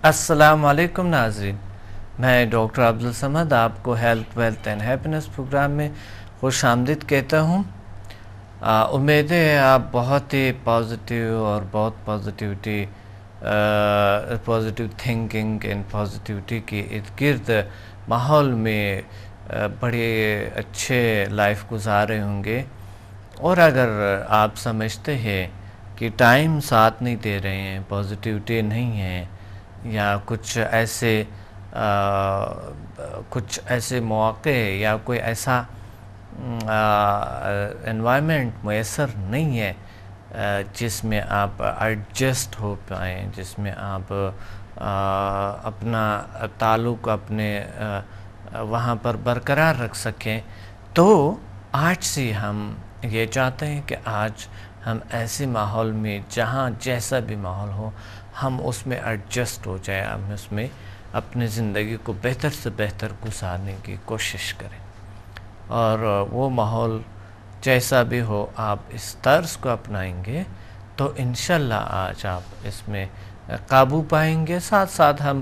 السلام علیکم ناظرین، میں ڈاکٹر عبدالصمد آپ کو health wealth and happiness programme میں خوش آمدید کہتا ہوں۔ امید ہے آپ بہت ہی پازیٹیو اور بہت پازیٹیو تھنکنگ اینڈ پازیٹیوٹی کے ارد گرد ماحول میں بڑے اچھے لائف گزار رہے ہوں گے، اور اگر آپ سمجھتے ہیں کہ ٹائم ساتھ نہیں دے رہے ہیں، پازیٹیوٹی نہیں ہے، یا کچھ ایسے مواقع یا کوئی ایسا انوائرمنٹ میسر نہیں ہے جس میں آپ ایڈجسٹ ہو پائیں، جس میں آپ اپنا تعلق اپنے وہاں پر برقرار رکھ سکیں، تو آج سے ہم یہ چاہتے ہیں کہ آج ہم ایسے ماحول میں جہاں جیسا بھی ماحول ہو ہم اس میں ایڈجسٹ ہو جائیں، ہم اس میں اپنی زندگی کو بہتر سے بہتر گزارنے کی کوشش کریں، اور وہ ماحول جیسا بھی ہو آپ اس طرز کو اپنائیں گے تو انشاءاللہ آج آپ اس میں قابو پائیں گے۔ ساتھ ساتھ ہم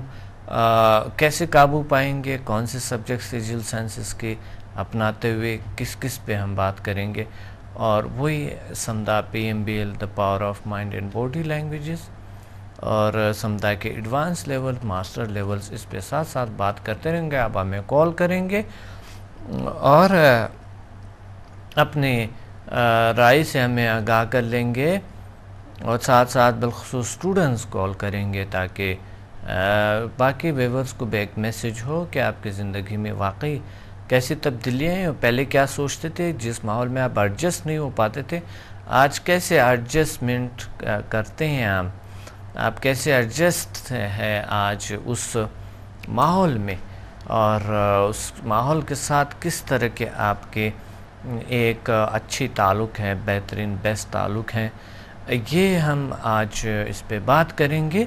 کیسے قابو پائیں گے، کون سے سبجیکٹ فزیکل سائنسز کے اپناتے ہوئے کس پہ ہم بات کریں گے، اور وہی سمدھا PMBL the power of mind and body languages, اور سمدھا کے ایڈوانس لیول ماسٹر لیولز، اس پہ ساتھ ساتھ بات کرتے رہیں گے۔ آپ ہمیں کال کریں گے اور اپنی رائے سے ہمیں آگاہ کر لیں گے، اور ساتھ ساتھ بالخصوص اسٹوڈنٹس کال کریں گے تاکہ باقی ویورز کو بھی ایک میسیج ہو کہ آپ کی زندگی میں واقعی کیسی تبدیلیاں ہیں، پہلے کیا سوچتے تھے، جس ماحول میں آپ ایڈجسٹ نہیں ہو پاتے تھے آج کیسے ایڈجسٹمنٹ کرتے ہیں، آپ کیسے ایڈجسٹ ہے آج اس ماحول میں، اور اس ماحول کے ساتھ کس طرح کے آپ کے ایک اچھی تعلق ہے، بہترین بیسٹ تعلق ہیں، یہ ہم آج اس پہ بات کریں گے۔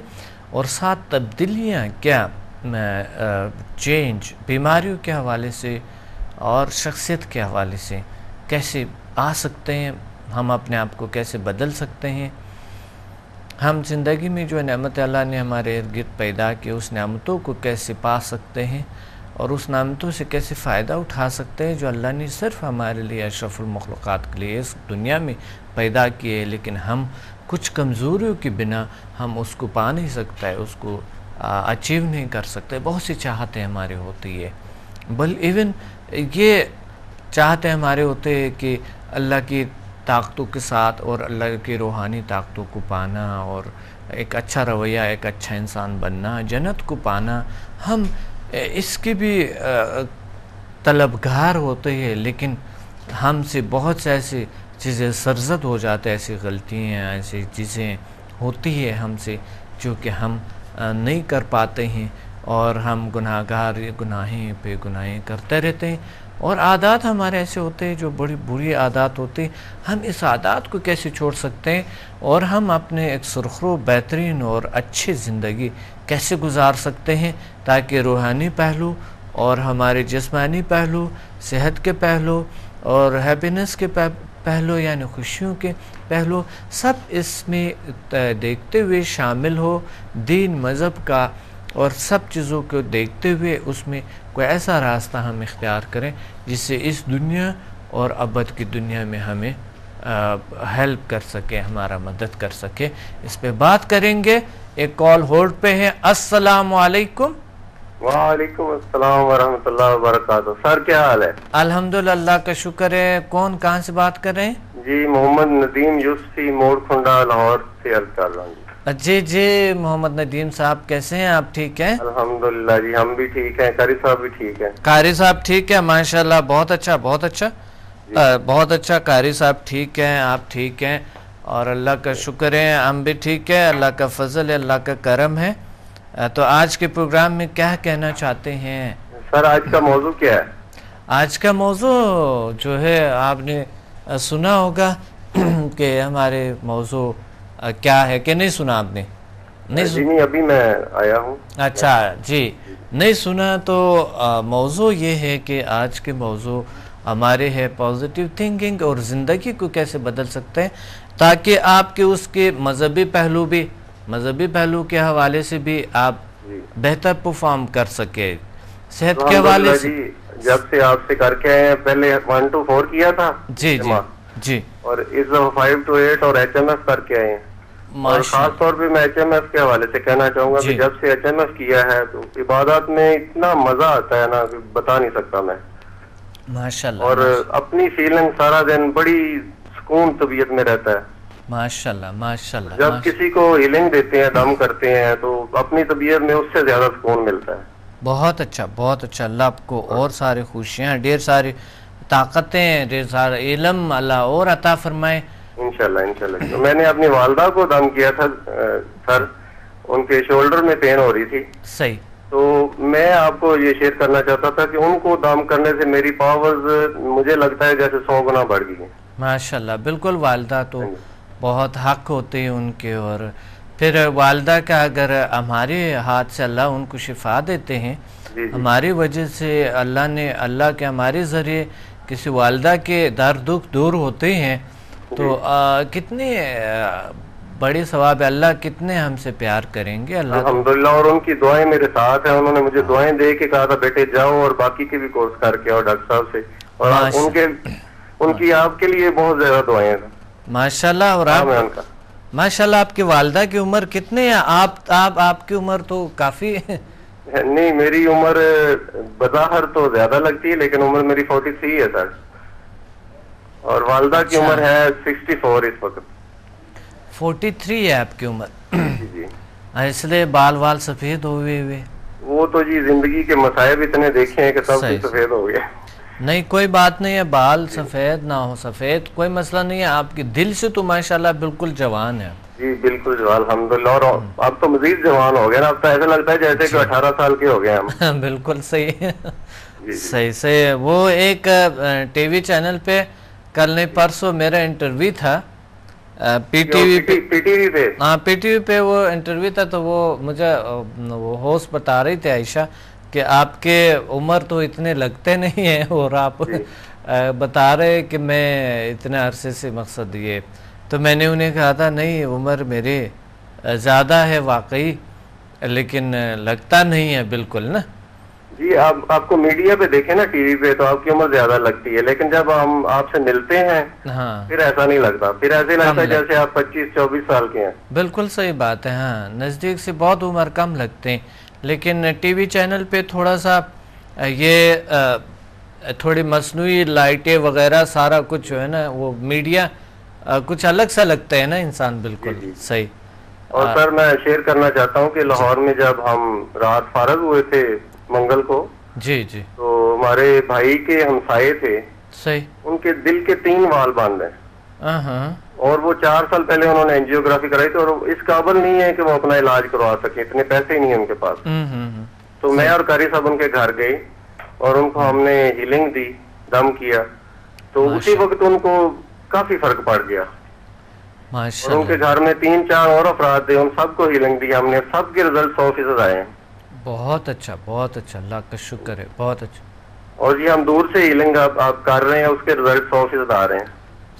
اور ساتھ تبدیلیاں کیا چینج بیماریوں کے حوالے سے اور شخصیت کے حوالے سے کیسے آ سکتے ہیں، ہم اپنے آپ کو کیسے بدل سکتے ہیں، ہم زندگی میں جو نعمت اللہ نے ہمارے ارد گرد پیدا کی اس نعمتوں کو کیسے پا سکتے ہیں، اور اس نعمتوں سے کیسے فائدہ اٹھا سکتے ہیں جو اللہ نے صرف ہمارے لیے اشرف المخلوقات کے لیے اس دنیا میں پیدا کیے، لیکن ہم کچھ کمزوریوں کی بنا ہم اس کو پا نہیں سکتے، اس کو اچیو نہیں کر سکتے۔ بہت سی چاہتیں ہماری ہوتی ہے، ایون یہ چاہتے ہمارے ہوتے ہیں کہ اللہ کی طاقتوں کے ساتھ اور اللہ کی روحانی طاقتوں کو پانا، اور ایک اچھا رویہ، ایک اچھا انسان بننا، جنت کو پانا، ہم اس کی بھی طلبگار ہوتے ہیں، لیکن ہم سے بہت سے ایسی چیزیں سرزد ہو جاتے ہیں، ایسی غلطیاں، ایسی چیزیں ہوتی ہیں ہم سے جو کہ ہم نہیں کر پاتے ہیں، اور ہم گناہیں پہ گناہیں کرتے رہتے ہیں، اور عادات ہمارے ایسے ہوتے ہیں جو بڑی بری عادات ہوتے ہیں۔ ہم اس عادات کو کیسے چھوڑ سکتے ہیں، اور ہم اپنے ایک سرخرو بہترین اور اچھی زندگی کیسے گزار سکتے ہیں تاکہ روحانی پہلو اور ہمارے جسمانی پہلو، صحت کے پہلو اور ہیپینس کے پہلو یعنی خوشیوں کے پہلو سب اس میں دیکھتے ہوئے شامل ہو، دین مذہب کا اور سب چیزوں کو دیکھتے ہوئے اس میں کوئی ایسا راستہ ہم اختیار کریں جس سے اس دنیا اور ابد کی دنیا میں ہمیں ہیلپ کر سکے، ہمارا مدد کر سکے۔ اس پہ بات کریں گے۔ ایک کال ہولڈ پہ ہے۔ السلام علیکم۔ وعلیکم السلام ورحمۃ اللہ وبرکاتہ۔ سر کیا حال ہے؟ الحمدللہ، اللہ کا شکر ہے۔ کون کہاں سے بات کر رہے ہیں؟ جی محمد ندیم یوسفی، موڑ کھنڈا، لاہور سے عرض کر رہا ہوں۔ جی محمد ندیم صاحب، کیسے ہیں آپ؟ ٹھیک ہیں؟ الحمدللہ جی، ہم بھی ٹھیک ہیں، قاری صاحب بھی ٹھیک ہیں؟ قاری صاحب ٹھیک ہے، ماشاءاللہ، بہت اچھا بہت اچھا بہت اچھا۔ قاری صاحب ٹھیک ہیں، آپ ٹھیک ہیں، اور اللہ کا شکر ہے ہم بھی ٹھیک ہے، اللہ کا فضل ہے، اللہ کا کرم ہے۔ تو آج کے پروگرام میں کیا کہنا چاہتے ہیں؟ سر آج کا موضوع کیا ہے؟ آج کا موضوع جو ہے آپ نے سنا ہوگا کہ ہمارے موضوع کیا ہے، کہ نہیں سنا آپ نے؟ نہیں، ابھی میں آیا ہوں۔ اچھا جی، نہیں سنا تو موضوع یہ ہے کہ آج کے موضوع ہمارے ہے پازیٹیو تھنکنگ اور زندگی کو کیسے بدل سکتے ہیں تاکہ آپ کے اس کے مذہبی پہلو کے حوالے سے بھی آپ بہتر پرفارم کر سکے صحت کے حوالے سے؟ جی جب سے آپ سے کر کے آئے ہیں، پہلے 1 to 4 کیا تھا جی جی جی، اور اس 5 to 8 اور HMF کر کے آئے ہیں. اور خاص طور پہ میں HMF کے حوالے سے کہنا چاہوں گا کہ جب سے HMF کیا ہے تو عبادات میں اتنا مزہ آتا ہے نا کہ بتا نہیں سکتا میں. ماشاءاللہ. اور اپنی فیلنگ سارا دن بڑی سکون طبیعت میں رہتا ہے. ماشاءاللہ ماشاءاللہ. جب کسی کو ہیلنگ دیتے ہیں، دم کرتے ہیں، تو اپنی طبیعت میں اس سے زیادہ سکون ملتا ہے. بہت اچھا بہت اچھا. اللہ آپ کو اور ساری خوشیاں، ڈھیر ساری طاقتیں، ڈھیر سارا علم اللہ اور عطا فرمائے انشاءاللہ انشاءاللہ. میں نے اپنی والدہ کو دم کیا تھا سر، ان کے شولڈر میں پین ہو رہی تھی. صحیح. تو میں آپ کو یہ شیئر کرنا چاہتا تھا کہ ان کو دم کرنے سے میری پاورز مجھے لگتا ہے جیسے 100 گنا بڑھ گئی ہیں. ماشاءاللہ. بالکل والدہ تو بہت حق ہوتے ہیں ان کے، اور پھر والدہ کا اگر ہمارے ہاتھ سے اللہ ان کو شفا دیتے ہیں، ہماری وجہ سے اللہ کے ہمارے ذریعے کسی والدہ کے درد دکھ دور ہوتے ہیں، تو کتنے بڑے ثواب ہے. اللہ کتنے ہم سے پیار کریں گے. اللہ الحمدللہ. اور ان کی دعائیں میرے ساتھ ہیں. انہوں نے مجھے دعائیں دے کے کہا تھا بیٹے جاؤ اور باقی کے بھی کورس کر کے آؤ ڈاکٹر صاحب سے، اور ان کی آپ کے لیے بہت زیادہ دعائیں ہیں. ماشاءاللہ. اور آپ ماشاءاللہ آپ کی والدہ کی عمر کتنے ہیں؟ آپ کی عمر تو کافی نہیں، میری عمر بظاہر تو زیادہ لگتی ہے لیکن عمر میری 43 ہے سر، اور والدہ کی عمر ہے 64 اس وقت. 43 ہے آپ کی عمر. جی. اس لیے بال سفید ہوئے ہوئے. وہ تو جی زندگی کے مصائب اتنے دیکھے ہیں کہ سب کچھ سفید ہو گیا. نہیں کوئی بات نہیں ہے، بال سفید نہ ہو سفید کوئی مسئلہ نہیں ہے. آپ کے دل سے تو ماشاءاللہ بالکل جوان ہے. جی بالکل جوان الحمدللہ. اور اب تو مزید جوان ہو گئے نا، اب تو ایسا لگتا ہے جیسے کہ 18 سال کے ہو گئے ہم. بالکل صحیح صحیح. وہ ایک ٹی وی چینل پہ کل نہیں پرسوں میرا انٹرویو تھا، پی ٹی وی پہ. ہاں پی ٹی وی پہ وہ انٹرویو تھا، تو وہ مجھے وہ ہوسٹ بتا رہی تھی عائشہ کہ آپ کے عمر تو اتنے لگتے نہیں ہیں، اور آپ بتا رہے کہ میں اتنے عرصے سے مقصد یہ، تو میں نے انہیں کہا تھا نہیں عمر میرے زیادہ ہے واقعی، لیکن لگتا نہیں ہے بالکل نا. جی آپ کو میڈیا پہ دیکھیں نا، ٹی وی پہ تو آپ کی عمر زیادہ لگتی ہے، لیکن جب ہم آپ سے ملتے ہیں پھر ایسا نہیں لگتا، پھر ایسے لگتا ہے جیسے آپ 25-24 سال کے ہیں. بالکل صحیح بات ہے. ہاں نزدیک سے بہت عمر کم لگتے ہیں، لیکن ٹی وی چینل پہ تھوڑا سا یہ تھوڑی مصنوعی لائٹیں وغیرہ سارا کچھ جو ہے نا، وہ میڈیا کچھ الگ سا لگتا ہے نا انسان. بالکل صحیح. اور سر میں شیئر کرنا چاہتا ہوں کہ لاہور میں جب ہم رات فارغ ہوئے تھے منگل کو، جی جی، تو ہمارے بھائی کے ہمسائے تھے، صحیح، ان کے دل کے 3 وال بند ہیں، اور وہ 4 سال پہلے انہوں نے انجیوگرافی کرائی تھی، اور اس قابل نہیں ہے کہ وہ اپنا علاج کروا سکے، اتنے پیسے ہی نہیں ہیں ان کے پاس. تو میں اور قاری صاحب ان کے گھر گئے اور ان کو ہم نے ہیلنگ دی، دم کیا، تو اسی وقت ان کو کافی فرق پڑ گیا. اور ان کے گھر میں 3-4 اور افراد تھے، ان سب کو ہیلنگ دی ہم نے، سب کے رزلٹ 100% آئے ہیں. بہت اچھا بہت اچھا، اللہ کا شکر ہے. بہت اچھا. اور جی ہم دور سے ہیلنگ آپ کر رہے ہیں، اس کے رزلٹ 100% آ رہے ہیں.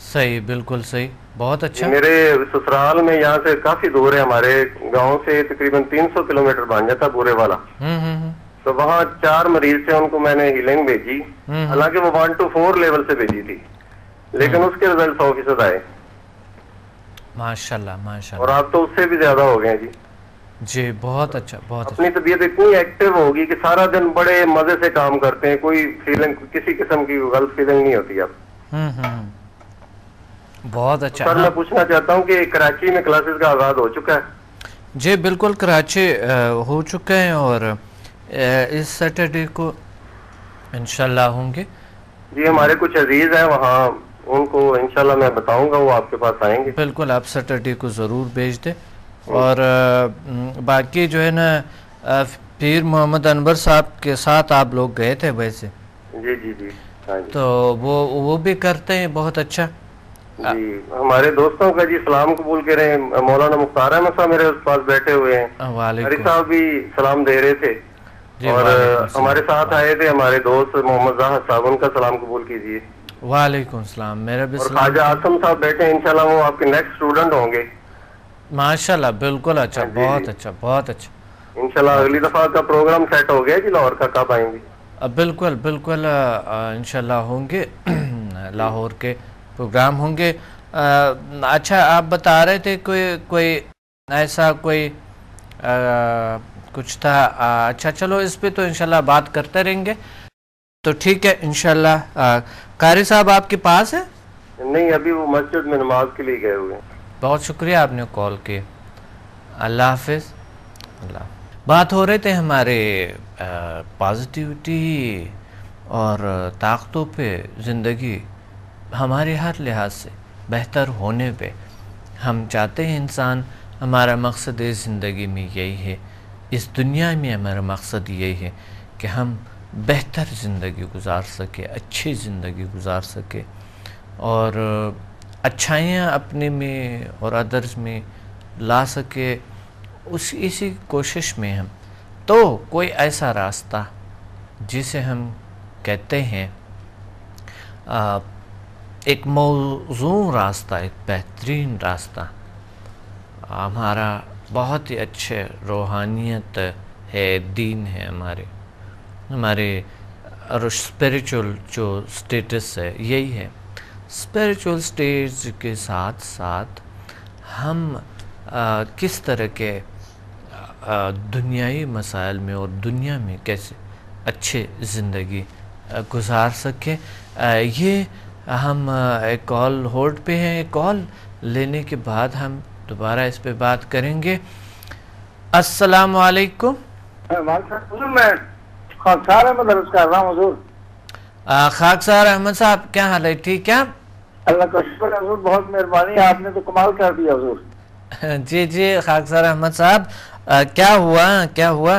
صحیح، بالکل صحیح، بہت اچھا. میرے سسرال میں یہاں سے کافی دور ہے، ہمارے گاؤں سے تقریباً 300 کلومیٹر بن جاتا بورے والا. تو وہاں 4 مریض تھے، ان کو میں نے ہیلنگ بھیجی، حالانکہ وہ 1 to 4 لیول سے بھیجی تھی، لیکن اس کے رزلٹ 100% آئے. ماشاءاللہ ماشاءاللہ. اور آپ تو اس سے بھی زیادہ ہو گئے جی. جی بہت اچھا بہت اچھا. اپنی طبیعت اتنی ایکٹیو ہوگی کہ سارا دن بڑے مزے سے کام کرتے ہیں، کوئی فیلنگ کسی قسم کی غلط فیلنگ نہیں ہوتی. اب بہت اچھا. سر میں پوچھنا چاہتا ہوں کہ کراچی میں کلاسز کا آغاز ہو چکا ہے؟ جی بالکل کراچی ہو چکے ہیں، اور اس سیٹرڈے کو انشاءاللہ ہوں گے. جی ہمارے کچھ عزیز ہیں وہاں، ان کو انشاءاللہ میں بتاؤں گا، وہ آپ کے پاس آئیں گے. بالکل آپ سیٹرڈے کو ضرور بھیج دیں. اور باقی جو ہے نا پیر محمد انور صاحب کے ساتھ آپ لوگ گئے تھے ویسے؟ جی جی جی تو وہ بھی کرتے ہیں بہت اچھا. جی ہمارے دوستوں کا جی سلام قبول کریں. مولانا مختار احمد صاحب میرے پاس بیٹھے ہوئے ہیں، ہری صاحب بھی سلام دے رہے تھے، اور ہمارے ساتھ آئے تھے ہمارے دوست محمد زاہد صاحب، ان کا سلام قبول کیجیے. وعلیکم السلام. میرا بھی سلام. اور خواجہ آسم صاحب بیٹھے ہیں، انشاءاللہ وہ آپ کے نیکسٹ اسٹوڈنٹ ہوں گے. ماشاءاللہ بالکل. اچھا بہت اچھا بہت اچھا. انشاءاللہ اگلی دفعہ کا پروگرام سیٹ ہو گیا جی، لاہور کا کب آئیں گی؟ بالکل بالکل انشاءاللہ ہوں گے، لاہور کے پروگرام ہوں گے۔ اچھا آپ بتا رہے تھے کوئی ایسا کوئی کچھ تھا، اچھا چلو اس پہ تو انشاءاللہ بات کرتے رہیں گے، تو ٹھیک ہے انشاءاللہ۔ قاری صاحب آپ کے پاس ہے؟ نہیں، ابھی وہ مسجد میں نماز کے لیے گئے ہوئے ہیں۔ بہت شکریہ آپ نے کال کی، اللہ حافظ۔ اللہ بات ہو رہے تھے ہمارے پازیٹیوٹی اور طاقتوں پہ، زندگی ہمارے ہر لحاظ سے بہتر ہونے پہ۔ ہم چاہتے ہیں انسان، ہمارا مقصد زندگی میں یہی ہے، اس دنیا میں ہمارا مقصد یہی ہے کہ ہم بہتر زندگی گزار سکے، اچھی زندگی گزار سکے، اور اچھائیاں اپنے میں اور ادرس میں لا سکے، اسی کوشش میں ہم تو کوئی ایسا راستہ جسے ہم کہتے ہیں ایک موزوں راستہ، ایک بہترین راستہ، ہمارا بہت ہی اچھے روحانیت ہے، دین ہے، ہمارے اسپریچول جو سٹیٹس ہے یہی ہے۔ اسپریچول سٹیج کے ساتھ ساتھ ہم کس طرح کے دنیائی مسائل میں اور دنیا میں کیسے اچھے زندگی گزار سکیں، یہ ہم ایک کال ہولڈ پہ ہیں، ایک کال لینے کے بعد ہم دوبارہ اس پہ بات کریں گے۔ السلام علیکم۔ حضور میں خاکسار احمد عرض کر رہا ہوں حضور۔ خاکسار احمد صاحب کیا حال ہے، ٹھیک ہے؟ اللہ کا شکر ہے حضور، بہت مہربانی، آپ نے تو کمال کر دیا حضور۔ جی جی خاکسار احمد صاحب کیا ہوا؟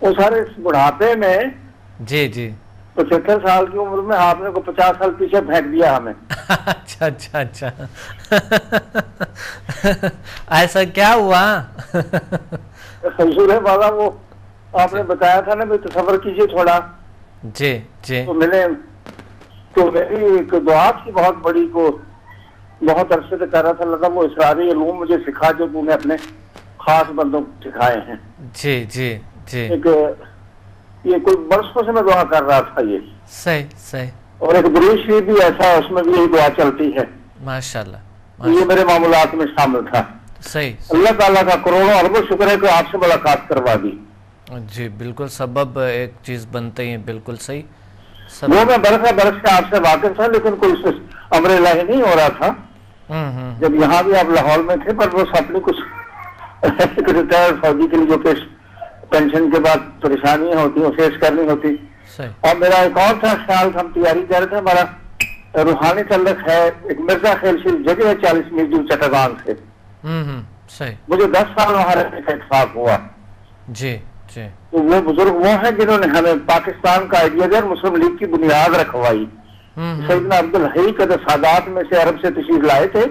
وہ سارے بڑھاپے میں جی جی 75 سال کی عمر میں آپ نے کو 50 سال پیچھے پھینک دیا ہمیں۔ اچھا اچھا اچھا ایسا کیا ہوا؟ حضور والا وہ آپ نے بتایا تھا نا، بھی تصور کیجئے تھوڑا۔ جی جی تو میری ایک دعا تھی بہت بڑی، کو بہت عرصے سے کر رہا تھا، لگا وہ اسراری علوم مجھے سکھا جو تو نے اپنے خاص بندوں کو سکھائے ہیں۔ جی جی جی یہ کوئی برسوں سے میں دعا کر رہا تھا یہ صحیح اور ایک درود شریف بھی ایسا ہے، اس میں بھی یہی دعا چلتی ہے۔ ماشاءاللہ یہ میرے معاملات میں شامل تھا۔ صحیح اللہ تعالیٰ کا کروڑوں اربوں شکر ہے کہ آپ سے ملاقات کروا دی۔ جی بالکل، سبب ایک چیز بنتے ہیں، بالکل صحیح۔ وہ میں برس سے آپ سے واقف تھا، لیکن کوئی امر الہی نہیں ہو رہا تھا۔ جب یہاں بھی آپ لاہور میں تھے، پر وہ اپنی کچھ ریٹائر فوجی کے لیے جو کہ پینشن کے بعد پریشانیاں ہوتی ہیں فیس کرنی ہوتی، اور میرا ایک اور تھا خیال، ہم تیاری کر رہے تھے، ہمارا روحانی تعلق ہے ایک مرزا خیل شریف جگہ ہے 40 میل دور چٹاگان سے۔ مجھے 10 سال وہاں رہنے کا اتفاق ہوا۔ جی جی تو وہ بزرگ وہ ہیں جنہوں نے ہمیں پاکستان کا آئیڈیا دیا اور مسلم لیگ کی بنیاد رکھوائی۔ سیدنا عبدالحی کا سادات میں سے عرب سے تشریف لائے تھے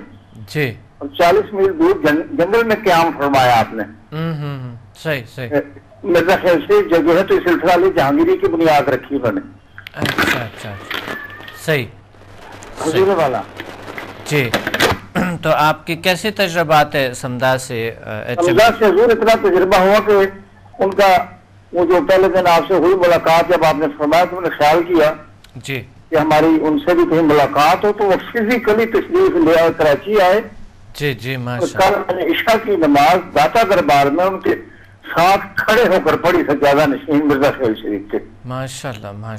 جی، اور 40 میل دور جنگل میں قیام فرمایا آپ نے۔ صحیح مرزا خیل شریف جگہ ہے، تو اس سلسلہ علی جہانگیری کی بنیاد رکھی انہوں نے۔ اچھا صحیح حضور والا جی۔ تو آپ کے کیسے تجربات ہے سمدہ سے؟ سمدہ سے حضور اتنا تجربہ ہوا کہ ان کا وہ جو پہلے دن آپ سے ہوئی ملاقات، جب آپ نے فرمایا تو میں نے خیال کیا جی کہ ہماری ان سے بھی کہیں ملاقات ہو، تو وہ فزیکلی تشریف لے آئے، کراچی آئے۔ جی ماشاء کل میں نے عشاء کی نماز داتا دربار میں ان کے ساتھ کھڑے ہو کر پڑھی سجادہ نشین مرزا خیل شریف کے۔ ماشاءاللہ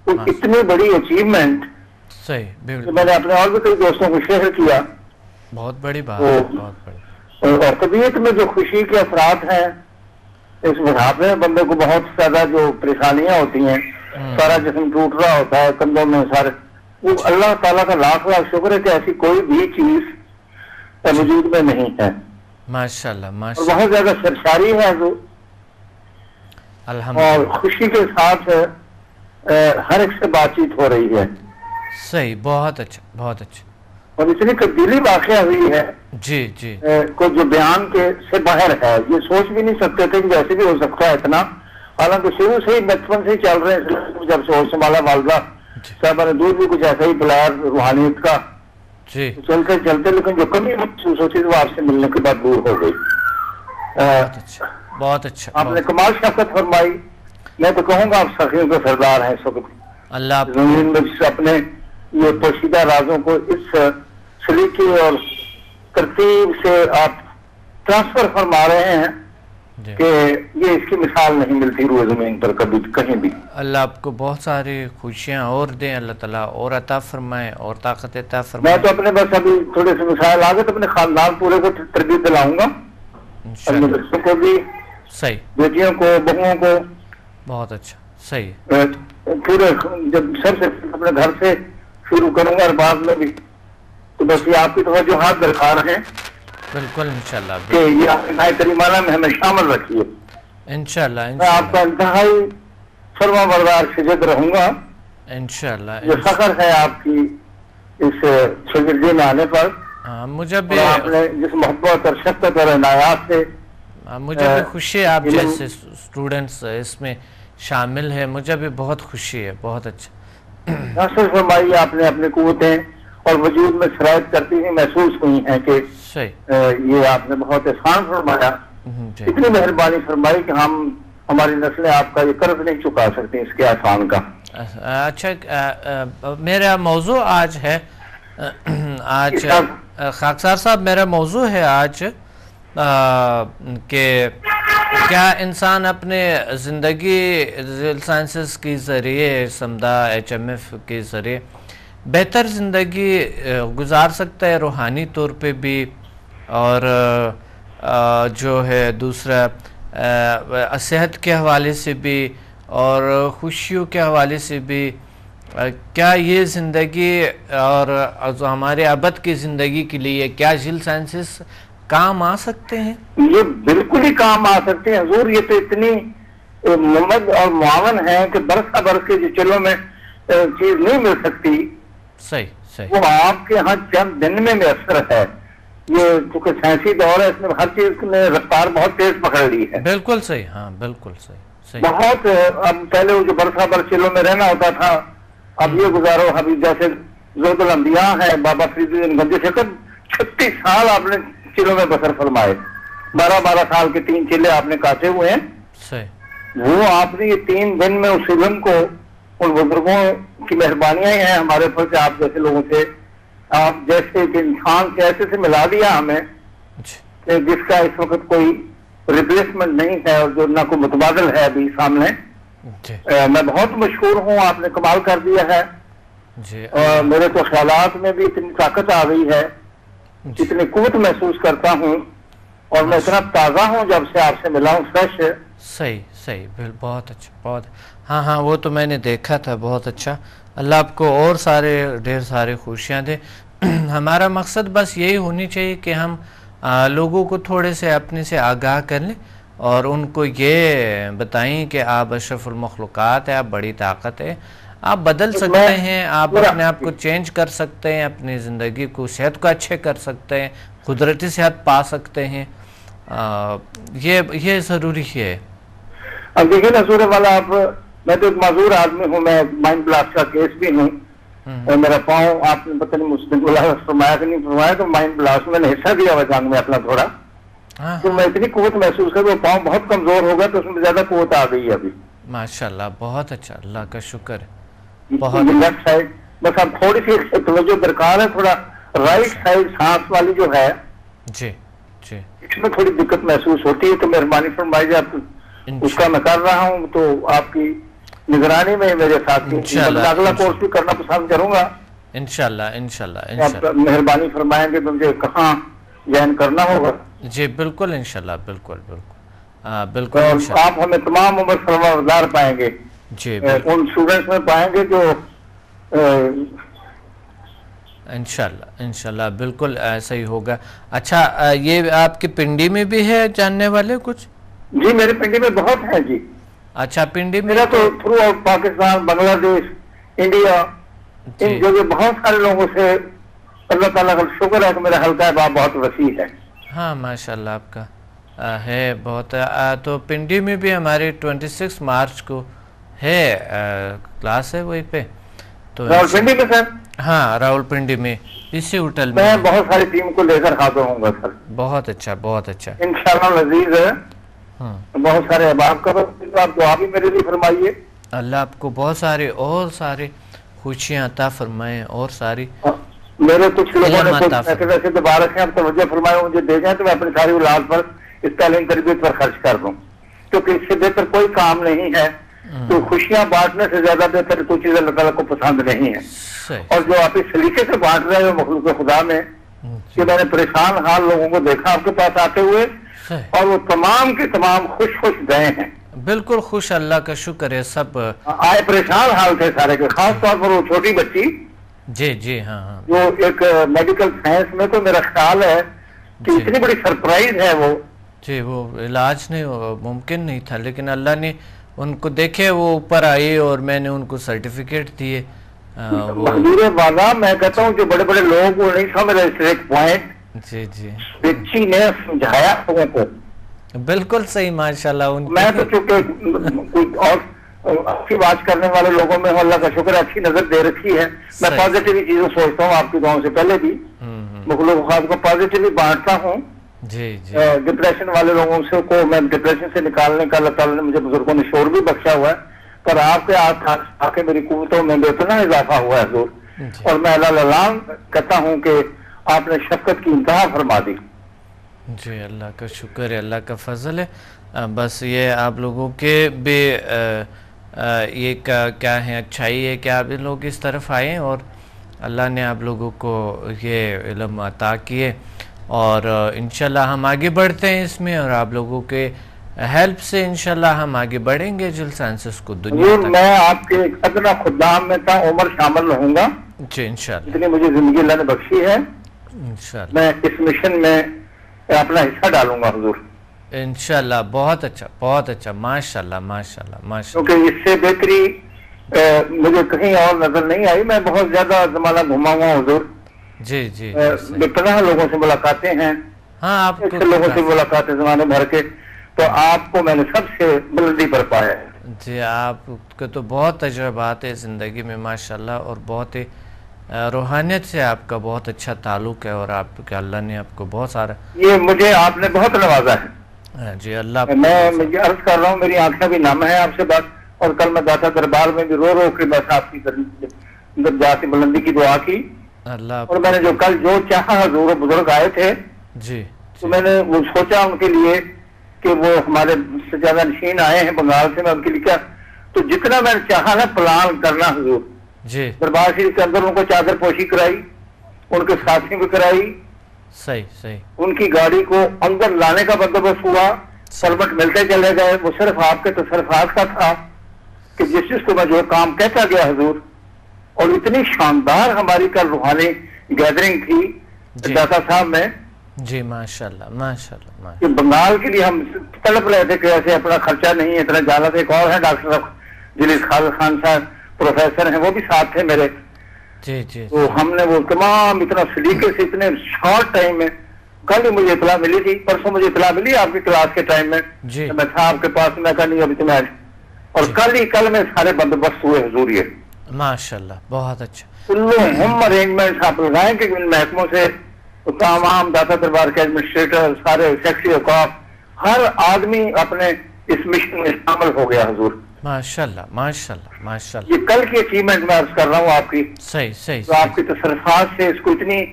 اتنی بڑی اچیومنٹ صحیح، میں نے اپنے اور بھی کئی دوستوں کو شیئر کیا۔ بہت بڑی بات ہے، بہت بڑی۔ اور طبیعت میں جو خوشی کے اثرات ہیں، اس بڑھاپے میں بندے کو بہت زیادہ جو پریشانیاں ہوتی ہیں، سارا جسم ٹوٹ رہا ہوتا ہے، کندھوں میں سارے، وہ اللہ تعالیٰ کا لاکھ شکر ہے کہ ایسی کوئی بھی چیز وجود میں نہیں ہے۔ ماشاءاللہ اور بہت زیادہ سرشاری ہے جو، اور خوشی کے ساتھ ہر ایک سے بات چیت ہو رہی ہے۔ صحیح، بہت اچھا اور اتنی تبدیلی واقع ہوئی ہے جی کو جو بیان کے سے باہر ہے، یہ سوچ بھی نہیں سکتے تھے کہ ویسے بھی ہو سکتا ہے اتنا، حالانکہ شروع سے ہی بچپن سے ہی چل رہے ہیں، جب سے ہوش سنبھالا والدہ صاحبہ نے دور بھی کچھ ایسا ہی بلایا روحانیت کا، چلتے لیکن جو کمی محسوس ہوتی تھی وہ آپ سے ملنے کے بعد دور ہو گئی۔ بہت اچھا. آپ نے کمال شفقت فرمائی. میں تو کہوں گا آپ سخیوں کے سردار ہیں اس وقت. اللہ زمین میں اپنے یہ پوشیدہ رازوں کو اس سلیقے اور ترتیب سے آپ ٹرانسفر فرما رہے ہیں کہ یہ اس کی مثال نہیں ملتی روئے زمین پر کبھی کہیں بھی. اللہ آپ کو بہت ساری خوشیاں اور دیں, اللہ تعالیٰ اور عطا فرمائے اور طاقت عطا فرمائے. میں تو اپنے بس ابھی تھوڑے سے مسائل آ گئے تو اپنے خاندان پورے کو تربیت دلاؤں گا, اپنے بچوں کو بھی, صحیح, بیٹیوں کو, بہوؤں کو. بہت اچھا, صحیح. پورے جب سب سے اپنے گھر سے شروع کروں گا اور بعد میں بھی, تو بس یہ آپ کی توجہات درکار ہیں. بالکل انشاءاللہ, کہ یہ انتہائی کریمانہ میں ہمیں شامل رکھیے انشاءاللہ. میں آپ کا انتہائی فرما بردار شاگرد رہوں گا انشاءاللہ. یہ فخر ہے آپ کی اس شاگردی میں آنے پر. مجھے بھی آپ نے جس محبت اور شفقت اور عنایات سے, مجھے بھی خوشی ہے آپ جیسے اسٹوڈنٹس اس میں شامل ہیں, مجھے بھی بہت خوشی ہے. بہت اچھا. ناصر فرمائی آپ نے اپنی قوتیں اور وجود میں شرائط کرتی ہوئی محسوس ہوئی ہیں کہ یہ آپ نے بہت احسان فرمایا. اتنی مہربانی فرمائی کہ ہماری نسلیں آپ کا یہ قرض نہیں چکا سکتی اس کے احسان کا. اچھا, میرا موضوع آج ہے, آج خاکسار صاحب میرا موضوع ہے آج کہ کیا انسان اپنے زندگی ذیل سائنسز کے ذریعے, سمدہ HMF کے ذریعے بہتر زندگی گزار سکتا ہے, روحانی طور پہ بھی اور جو ہے دوسرا صحت کے حوالے سے بھی اور خوشیوں کے حوالے سے بھی؟ کیا یہ زندگی اور ہمارے ابد کی زندگی کے لیے کیا ذیل سائنسز کام آ سکتے ہیں؟ یہ بالکل ہی کام آ سکتے ہیں حضور. یہ تو اتنی ممد اور معاون ہے کہ برس برس کے جو چلوں میں چیز نہیں مل سکتی, صحیح صحیح, وہ آپ کے ہاں چند دن میں میسر ہے. یہ چونکہ سائنسی دور ہے, اس میں ہر چیز نے رفتار بہت تیز پکڑ لی ہے. بالکل صحیح, ہاں بالکل صحیح. بہت اب پہلے وہ جو برسا برس چلوں میں رہنا ہوتا تھا, اب یہ گزارو ابھی جیسے زہد الانبیاء ہے بابا فرید الدین گنجی سے 36 سال آپ نے چلوں میں بسر فرمائے. 12 سال کے 3 چلے آپ نے کاٹے ہوئے ہیں. وہ آپ نے یہ 3 دن میں اس علم کو ان بزرگوں کی مہربانیاں ہیں ہمارے پر کہ آپ جیسے لوگوں سے, آپ جیسے کہ انسان کے ایسے سے ملا دیا ہمیں کہ جس کا اس وقت کوئی ریپلیسمنٹ نہیں ہے اور جو نہ کوئی متبادل ہے ابھی سامنے. میں بہت مشہور ہوں, آپ نے کمال کر دیا ہے. اور میرے تو خیالات میں بھی اتنی طاقت آ گئی ہے, اتنی قوت محسوس کرتا ہوں, اور میں اتنا تازہ ہوں جب سے آپ سے ملا ہوں, فریش ہے. صحیح صحیح, بہت اچھا, بہت. ہاں وہ تو میں نے دیکھا تھا. بہت اچھا. اللہ آپ کو اور ڈھیر سارے خوشیاں دے. ہمارا مقصد بس یہی ہونی چاہیے کہ ہم لوگوں کو تھوڑے سے اپنے سے آگاہ کر لیں اور ان کو یہ بتائیں کہ آپ اشرف المخلوقات ہیں, آپ بڑی طاقت ہے, آپ بدل سکتے ہیں, آپ اپنے آپ کو چینج کر سکتے ہیں, اپنی زندگی کو, صحت کو اچھے کر سکتے ہیں, قدرتی صحت پا سکتے ہیں. یہ ضروری ہے. اب دیکھیں نصور والا, آپ میں تو ایک معذور آدمی ہوں, میں مائنڈ بلاسٹ کا کیس بھی ہوں, اور میرا پاؤں آپ نے پتہ نہیں مجھ نے فرمایا کہ نہیں فرمایا, تو مائنڈ بلاسٹ میں نے حصہ دیا ہوا جان میں اپنا تھوڑا, تو میں اتنی قوت محسوس کر, وہ پاؤں بہت کمزور ہوگا تو اس میں زیادہ قوت آ گئی ہے ابھی. ماشاءاللہ, بہت اچھا, اللہ کا شکر ہے. لیفٹ سائڈ بس اب تھوڑی سی توجہ درکار ہے, تھوڑا رائٹ سائڈ سانس والی جو ہے جی اس میں تھوڑی دقت محسوس ہوتی ہے, تو مہربانی فرمائیے آپ اس کا میں کر رہا ہوں, تو آپ کی نگرانی میں میرے ساتھ اگلا کورس بھی کرنا پسند کروں گا انشاءاللہ. مہربانی فرمائیں گے تو مجھے کہاں جوائن کرنا ہوگا؟ جی بالکل انشاءاللہ, بالکل. آپ ہمیں تمام عمر فرماردار پائیں گے, جی ان اسٹوڈنٹس میں پائیں گے جو انشاءاللہ بالکل ایسا ہی ہوگا. اچھا, یہ آپ کی پنڈی میں بھی ہے جاننے والے کچھ؟ جی میرے پنڈی میں بہت ہیں جی. اچھا, پنڈی میں میرا تو تھرو آؤٹ پاکستان, بنگلہ دیش, انڈیا, ان جگہ بہت سارے لوگوں سے اللہ تعالیٰ کا شکر ہے کہ میرا حلقہ احباب بہت وسیع ہے. ہاں ماشاءاللہ آپ کا ہے بہت. تو پنڈی میں بھی ہماری 26 مارچ کو ہے کلاس ہے وہیں پہ. تو راول پنڈی میں سر؟ ہاں راول پنڈی میں اسی ہوٹل میں بہت ساری ٹیم کو لے کر حاضر ہوں گا سر. بہت اچھا, بہت اچھا. انشاءاللہ لذیذ ہے. بہت سارے احباب کا آپ دعا بھی میرے لیے فرمائیے. اللہ آپ کو بہت سارے خوشیاں عطا فرمائیں اور ساری میرے کچھ لوگوں نے ویسے دوبارہ سے آپ توجہ فرمائے مجھے دے جائیں تو میں اپنی ساری اولاد پر اس تعلیم تربیت پر خرچ کر دوں, کیونکہ اس سے بہتر کوئی کام نہیں ہے. تو خوشیاں بانٹنے سے زیادہ بہتر کوئی چیز اللہ تعالیٰ کو پسند نہیں ہے. اور جو آپ اس سلیقے سے بانٹ رہے ہیں مخلوق خدا میں, کہ میں نے پریشان حال لوگوں کو دیکھا آپ کے پاس آتے ہوئے, اور وہ تمام کے تمام خوش گئے ہیں. بالکل خوش, اللہ کا شکر ہے. سب آئے پریشان حال تھے سارے کے, خاص طور پر وہ چھوٹی بچی جی ہاں جو ایک میڈیکل سائنس میں تو میرا خیال ہے کہ اتنی بڑی سرپرائز ہے وہ جی. وہ علاج نہیں ممکن نہیں تھا, لیکن اللہ نے ان کو دیکھے, وہ اوپر آئی اور میں نے ان کو سرٹیفکیٹ دیے. حضور والا میں کہتا ہوں جو بڑے بڑے لوگ وہ نہیں سمجھ رہے اس ایک پوائنٹ جی بچی نے سمجھایا لوگوں کو. بالکل صحیح, ماشاءاللہ. میں تو چونکہ اور اچھی بات کرنے والے لوگوں میں ہوں, اللہ کا شکر اچھی نظر دے رکھی ہے. میں پازیٹیوی چیزیں سوچتا ہوں, آپ کی دعاؤں سے پہلے بھی مخلوق خاص کو پازیٹیوی بانٹتا ہوں. ڈپریشن والے لوگوں سے کو میں ڈپریشن سے نکالنے کا اللہ تعالیٰ نے مجھے بزرگوں نے شعور بھی بخشا ہوا ہے, پر آپ کے آ کے میری قوتوں میں بے پناہ اضافہ ہوا ہے حضور. اور میں اللہ کہتا ہوں کہ آپ نے شفقت کی انتہا فرما دی. جی اللہ کا شکر ہے, اللہ کا فضل ہے. بس یہ آپ لوگوں کے بھی یہ کیا ہے اچھائی ہے کہ آپ لوگ اس طرف آئے اور اللہ نے آپ لوگوں کو یہ علم عطا کیے, اور انشاءاللہ ہم آگے بڑھتے ہیں اس میں, اور آپ لوگوں کے ہیلپ سے انشاءاللہ ہم آگے بڑھیں گے جل سائنسز کو دنیا تک. میں آپ کے ادنا خدام میں تا عمر شامل رہوں گا جی انشاءاللہ, جتنی مجھے زندگی اللہ نے بخشی ہے. انشاءاللہ میں اس مشن میں اپنا حصہ ڈالوں گا حضور انشاءاللہ. بہت اچھا ماشاءاللہ. کیونکہ اس سے بہتری مجھے کہیں اور نظر نہیں آئی. میں بہت زیادہ زمانہ گھما ہوا ہوں حضور. جی بے پناہ لوگوں سے ملاقاتیں ہیں, آپ لوگوں سے ملاقاتیں زمانے بھر کے, تو آپ کو میں نے سب سے بلندی پر پایا ہے. جی آپ کے تو بہت تجربات ہے زندگی میں ماشاءاللہ, اور بہت ہی روحانیت سے آپ کا بہت اچھا تعلق ہے, اور آپ کے اللہ نے آپ کو بہت سارا یہ مجھے آپ نے بہت نوازا ہے. جی اللہ میں عرض کر رہا ہوں, میری آنکھیں بھی نم ہے آپ سے بات, اور کل میں داتا دربار میں بھی رو کے بس آپ کی درجات بلندی کی دعا کی. اللہ اور میں نے جو کل جو چاہا حضور بزرگ آئے تھے جی, تو میں نے وہ سوچا ان کے لیے کہ وہ ہمارے سجادہ نشین آئے ہیں بنگال سے, میں ان کے لیے کیا تو جتنا میں نے چاہا نا پلان کرنا حضور جی دربار شریف کے اندر ان کو چادر پوشی کرائی, ان کے ساتھی بھی کرائی, صحیح ان کی گاڑی کو اندر لانے کا بندوبست ہوا, سربٹ ملتے چلے گئے. وہ صرف آپ کے تصرفات کا تھا کہ جس چیز کو میں جو کام کہتا گیا حضور. اور اتنی شاندار ہماری کل روحانی گیدرنگ تھی داتا صاحب میں جی ماشاءاللہ. کہ بنگال کے لیے ہم تڑپ رہے تھے کہ ایسے اپنا خرچہ نہیں ہے اتنا جانا تھا. ایک اور ہے ڈاکٹر جلیس خان صاحب پروفیسر ہیں, وہ بھی ساتھ تھے میرے. جی تو ہم نے وہ تمام اتنا سلیقے سے اتنے شارٹ ٹائم میں, کل ہی مجھے اطلاع ملی تھی, پرسوں مجھے اطلاع ملی آپ کی کلاس کے ٹائم میں, میں تھا آپ کے پاس, میں کہا نہیں ابھی تمہیں, اور کل میں سارے بندوبست ہوئے حضور. یہ ماشاءاللہ بہت اچھا. ہم ارینجمنٹ آپ لگائیں کہ ان محکموں سے تمام داتا دربار کے ایڈمنسٹریٹر, سارے سیکٹری اوقاف, ہر آدمی اپنے اس مشن میں شامل ہو گیا حضور. ماشاءاللہ. یہ کل کی اچیومنٹ میں عرض کر رہا ہوں آپ کی. صحیح. تو آپ کی تصرفات سے اس کو اتنی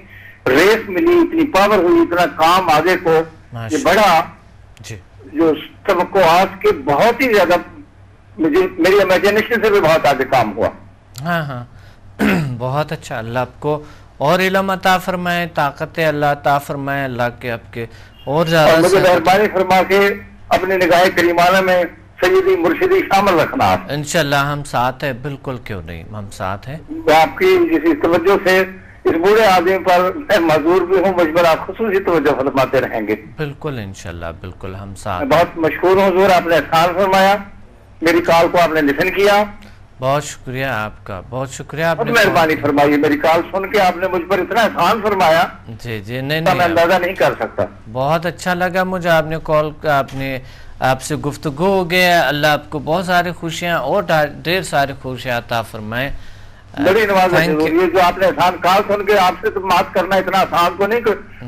ریس ملی, اتنی پاور ہوئی, اتنا کام آگے کو یہ بڑا جو توقعات کے بہت ہی زیادہ, میری امیجنیشن سے بھی بہت آگے کام ہوا. ہاں بہت اچھا. اللہ آپ کو اور علم عطا فرمائے, طاقت اللہ عطا فرمائے, اللہ کے آپ کے اور زیادہ مجھے مہربانی فرما کے اپنی نگاہ کریمانہ میں سیدی مرشدی شامل رکھنا. انشاءاللہ ہم ساتھ ہیں, بالکل کیوں نہیں, ہم ساتھ ہیں. آپ کی جس توجہ سے اس بوڑھے آدمی پر میں معذور بھی ہوں, مجھ پر آپ خصوصی توجہ فرماتے رہیں گے. بالکل انشاءاللہ, بالکل ہم ساتھ. بہت مشکور ہوں حضور, آپ نے احسان فرمایا, میری کال کو آپ نے لسن کیا. بہت شکریہ آپ کا, بہت شکریہ. آپ نے مہربانی فرمائی, میری کال سن کے آپ نے مجھ پر اتنا احسان فرمایا جی نہیں میں اندازہ نہیں کر سکتا. بہت اچھا لگا مجھے آپ نے کال, آپ سے گفتگو ہو گیا. اللہ آپ کو بہت ساری خوشیاں اور ڈھیر ساری خوشیاں عطا فرمائے. بڑی نوازش ہے جو آپ نے احسان کال سن کے آپ سے تو بات کرنا اتنا آسان تو نہیں,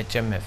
HMF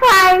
5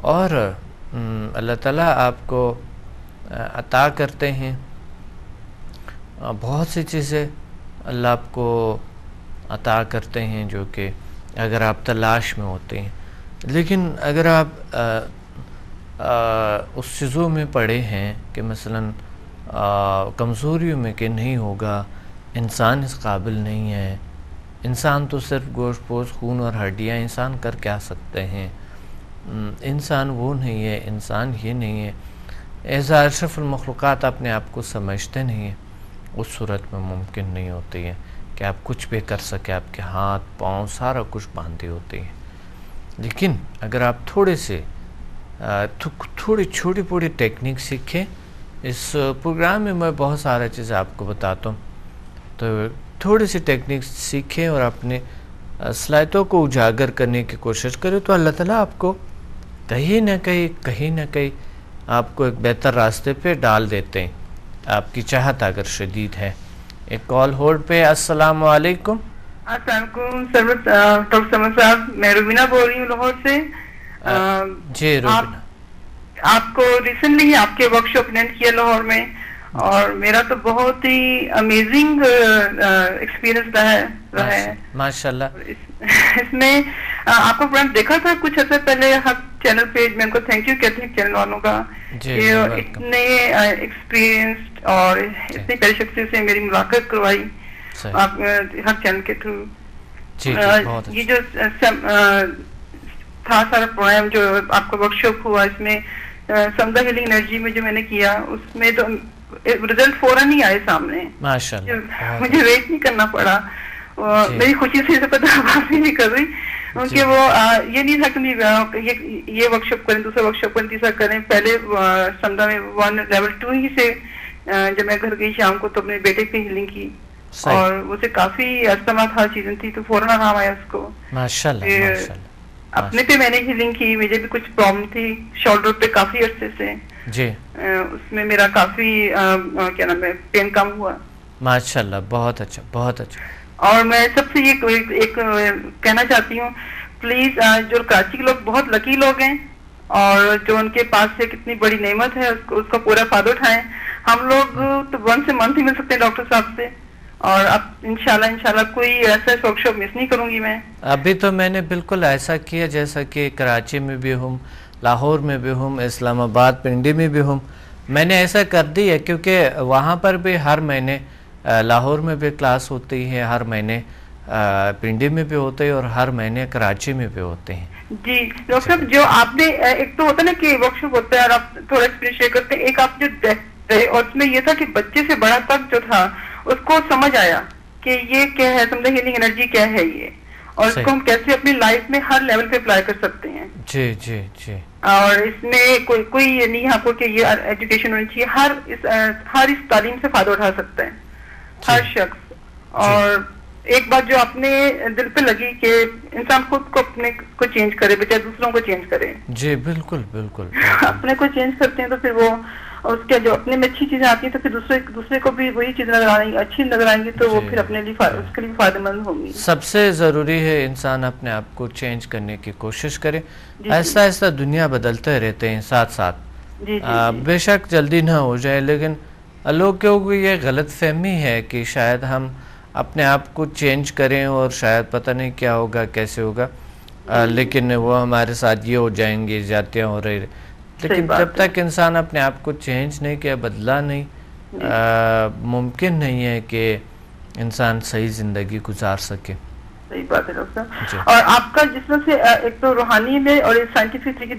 اور اللہ تعالیٰ آپ کو عطا کرتے ہیں بہت سی چیزیں، اللہ آپ کو عطا کرتے ہیں جو کہ اگر آپ تلاش میں ہوتے ہیں، لیکن اگر آپ اس چیزوں میں پڑے ہیں کہ مثلاً کمزوریوں میں کہ نہیں ہوگا، انسان اس قابل نہیں ہے، انسان تو صرف گوشت پوش خون اور ہڈیاں انسان کر کے آ سکتے ہیں، انسان وہ نہیں ہے، انسان یہ نہیں ہے، ایسا اشرف المخلوقات اپنے آپ کو سمجھتے نہیں ہیں، اس صورت میں ممکن نہیں ہوتی ہے کہ آپ کچھ بھی کر سکے، آپ کے ہاتھ پاؤں سارا کچھ باندھے ہوتے ہیں۔ لیکن اگر آپ تھوڑی چھوٹی بڑی ٹیکنیک سیکھیں، اس پروگرام میں میں بہت سارے چیزیں آپ کو بتاتا ہوں، تو تھوڑی سی ٹیکنیک سیکھیں اور اپنے صلاحیتوں کو اجاگر کرنے کی کوشش کریں، تو اللہ تعالیٰ آپ کو کہیں نہ کہیں آپ کو ایک بہتر راستے پہ ڈال دیتے ہیں، آپ کی چاہت اگر شدید ہے۔ ایک کال ہولڈ پہ۔ السلام علیکم۔ السلام علیکم ڈاکٹر سمد صاحب، میں روبینہ بول رہی ہوں لاہور سے۔ جی روبینہ، آپ کو ریسنٹلی آپ کے ورک شاپ اٹینڈ کیا لاہور میں، اور میرا تو بہت ہی امیزنگ ایکسپیرئنس رہا ہے ماشاءاللہ۔ اس میں آپ کو پروگرام دیکھا تھا کچھ عرصہ پہلے ہر چینل پہ، میں ان کو تھینک یو کہتے ہیں چینل والوں کا کہ اتنے ایکسپیرئنس اور اتنی پیاری شخصیت سے میری ملاقات کروائی آپ ہر چینل کے تھرو۔ یہ جو تھا سارا پروگرام جو آپ کا ورک شاپ ہوا، اس میں سمدہ ہیلنگ انرجی میں جو میں نے کیا، اس میں تو رزلٹ فوراً ہی آئے سامنے، مجھے ویٹ نہیں کرنا پڑا۔ میری خوشی سے پتہ بات نہیں کر رہی، کیونکہ وہ یہ نہیں تھا کہ یہ ورک شاپ کریں، دوسرا ورک شاپ کریں، تیسرا کریں۔ پہلے سمدہ میں لیول 2 ہی سے جب میں گھر گئی شام کو تو اپنے بیٹے کی ہیلنگ کی، اور اسے کافی استماعت ہر چیزیں تھی تو فوراً آرام آیا اس کو۔ اپنے پہ میں نے ہیلنگ کی، مجھے بھی کچھ پرابلم تھی شولڈر پہ کافی عرصے سے، اس میں میرا کافی کیا نام ہے پین کم ہوا۔ ماشاءاللہ، بہت اچھا بہت اچھا۔ اور میں سب سے یہ ایک کہنا چاہتی ہوں، پلیز جو کراچی کے لوگ بہت لکی لوگ ہیں اور جو ان کے پاس سے کتنی بڑی نعمت ہے اس کا پورا فائدہ اٹھائیں۔ ہم لوگ تو ونس اے منتھ ہی مل سکتے ہیں ڈاکٹر صاحب سے، اور اب انشاءاللہ کوئی ایسا ورک شاپ مس نہیں کروں گی میں۔ ابھی تو میں نے بالکل ایسا کیا جیسا کہ کراچی میں بھی ہوں، لاہور میں بھی ہوں، اسلام آباد پنڈی میں بھی ہوں، میں نے ایسا کر دی ہے، کیونکہ وہاں پر بھی ہر مہینے لاہور میں بھی کلاس ہوتی ہے، ہر مہینے پنڈی میں بھی ہوتے ہیں، اور ہر مہینے کراچی میں بھی ہوتے ہیں۔ جی ڈاکٹر صاحب، جو آپ نے ایک تو ہوتا ہے نا کہ ورک شاپ ہوتا ہے اور آپ تھوڑا ایکسپیرینس شیئر کرتے ہیں، ایک آپ جو اور اس میں یہ تھا کہ بچے سے بڑا تک جو تھا اس کو سمجھ آیا کہ یہ کیا ہے، سمجھا ہیلنگ انرجی کیا ہے یہ، اور اس کو ہم کیسے اپنی لائف میں ہر لیول پہ اپلائی کر سکتے ہیں۔ جی جی جی۔ اور اس میں کوئی یہ نہیں ہے آپ کو کہ یہ ایجوکیشن ہونی چاہیے، ہر اس تعلیم سے فائدہ اٹھا سکتا ہے ہر شخص۔ اور ایک بات جو اپنے دل پہ لگی کہ انسان خود کو اپنے کو چینج کرے بجائے دوسروں کو چینج کرے۔ جی بالکل بالکل۔ اپنے کو چینج کرتے ہیں تو پھر وہ اس کے جو اپنے میں اچھی چیزیں آتی ہیں تو پھر دوسرے کو بھی وہی چیز نظر آئیں گی، اچھی نظر آئیں گی تو وہ پھر اپنے لیے اس کے لیے فائدہ مند ہوں گی۔ سب سے ضروری ہے انسان اپنے آپ کو چینج کرنے کی کوشش کرے، ایسا ایسا دنیا بدلتے رہتے ہیں ساتھ ساتھ، بے شک جلدی نہ ہو جائے، لیکن لوگوں کو یہ غلط فہمی ہے کہ شاید ہم اپنے آپ کو چینج کریں اور شاید پتہ نہیں کیا ہوگا کیسے ہوگا، لیکن وہ ہمارے ساتھ یہ ہو جائیں گے، زیادتیاں ہو رہی، لیکن جب تک انسان اپنے آپ کو چینج نہیں کیا، بدلا نہیں، ممکن نہیں ہے کہ انسان صحیح زندگی گزار سکے۔ صحیح بات ہے ڈاکٹر صاحب۔ اور آپ کا جس میں سے ایک تو روحانی میں اور سائنٹیفک کی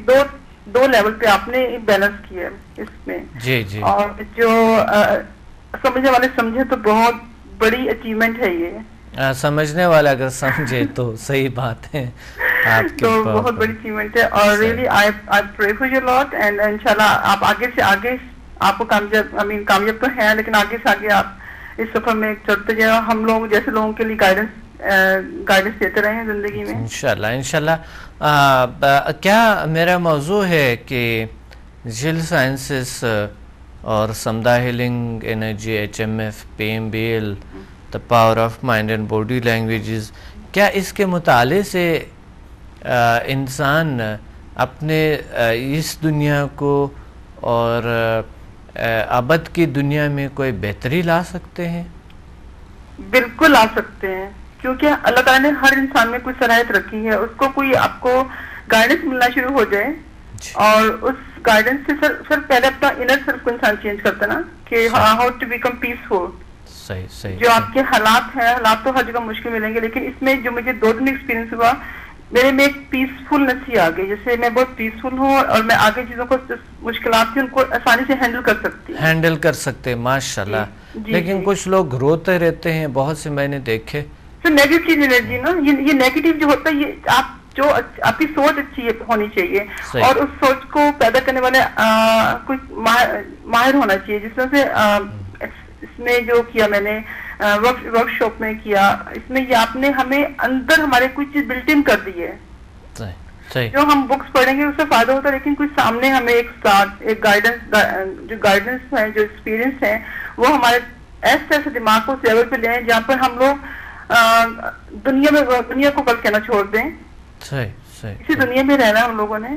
دو لیول پہ آپ نے بیلنس کیا ہے اس میں۔ جی جی۔ اور جو سمجھنے والے سمجھے تو بہت بڑی اچیومنٹ ہے یہ، سمجھنے والا اگر سمجھے تو صحیح بات ہے، تو بہت بڑی اچیومنٹ ہے۔ اور really I pray for you lot, and انشاءاللہ آپ آگے سے آگے آپ کو کامیاب تو ہیں، لیکن آگے سے آگے آپ اس سفر میں چڑھتے جائیں، ہم لوگ جیسے لوگوں کے لیے گائیڈنس دیتے رہے ہیں زندگی میں انشاءاللہ انشاءاللہ۔ کیا میرا موضوع ہے کہ جل سائنسز اور سمدہ healing energy, HMF، PMBL، the power of mind and body languages, کیا اس کے مطالعے سے انسان اپنے اس دنیا کو اور ابد کی دنیا میں کوئی بہتری لا سکتے ہیں؟ بالکل لا سکتے ہیں، کیونکہ اللہ تعالیٰ نے ہر انسان میں کوئی صلاحیت رکھی ہے. اس کو کوئی آپ کو گائیڈنس ملنا شروع ہو جائے اور اس گائیڈنس سے سر پہلے اپنا انر سیلف کو انسان چینج کرتا نا کہ ہاؤ ٹو بیکم پیسفل. جو آپ کے حالات ہیں، حالات تو ہر جگہ مشکل ملیں گے، لیکن اس میں جو مجھے 2 دن ایکسپیرینس ہوا میرے میں ایک پیسفلنس ہی آ گئی. جیسے میں بہت پیسفل ہوں اور میں آگے چیزوں کو مشکلات تھی ان کو آسانی سے ہینڈل کر سکتے ماشاءاللہ. لیکن کچھ لوگ روتے رہتے ہیں، بہت سے میں نے دیکھے. تو نیگیٹو انرجی نا، یہ نیگیٹو جو ہوتا ہے، یہ آپ کی سوچ اچھی ہونی چاہیے اور اس سوچ کو پیدا کرنے والے کچھ ماہر ہونا چاہیے. جس طرح سے اس میں جو کیا میں نے ورک شاپ میں کیا، اس میں یہ آپ نے ہمیں اندر ہمارے کچھ چیز بلٹ ان کر دی ہے. جو ہم بکس پڑھیں گے اس سے فائدہ ہوتا ہے، لیکن کچھ سامنے ہمیں ایک گائیڈنس ہے، جو ایکسپیرینس ہے وہ ہمارے ایسے دماغ کو اس لیول پہ لے جہاں پر ہم لوگ دنیا کو کل کہنا چھوڑ دیں. اسی دنیا میں رہنا ہم لوگوں نے،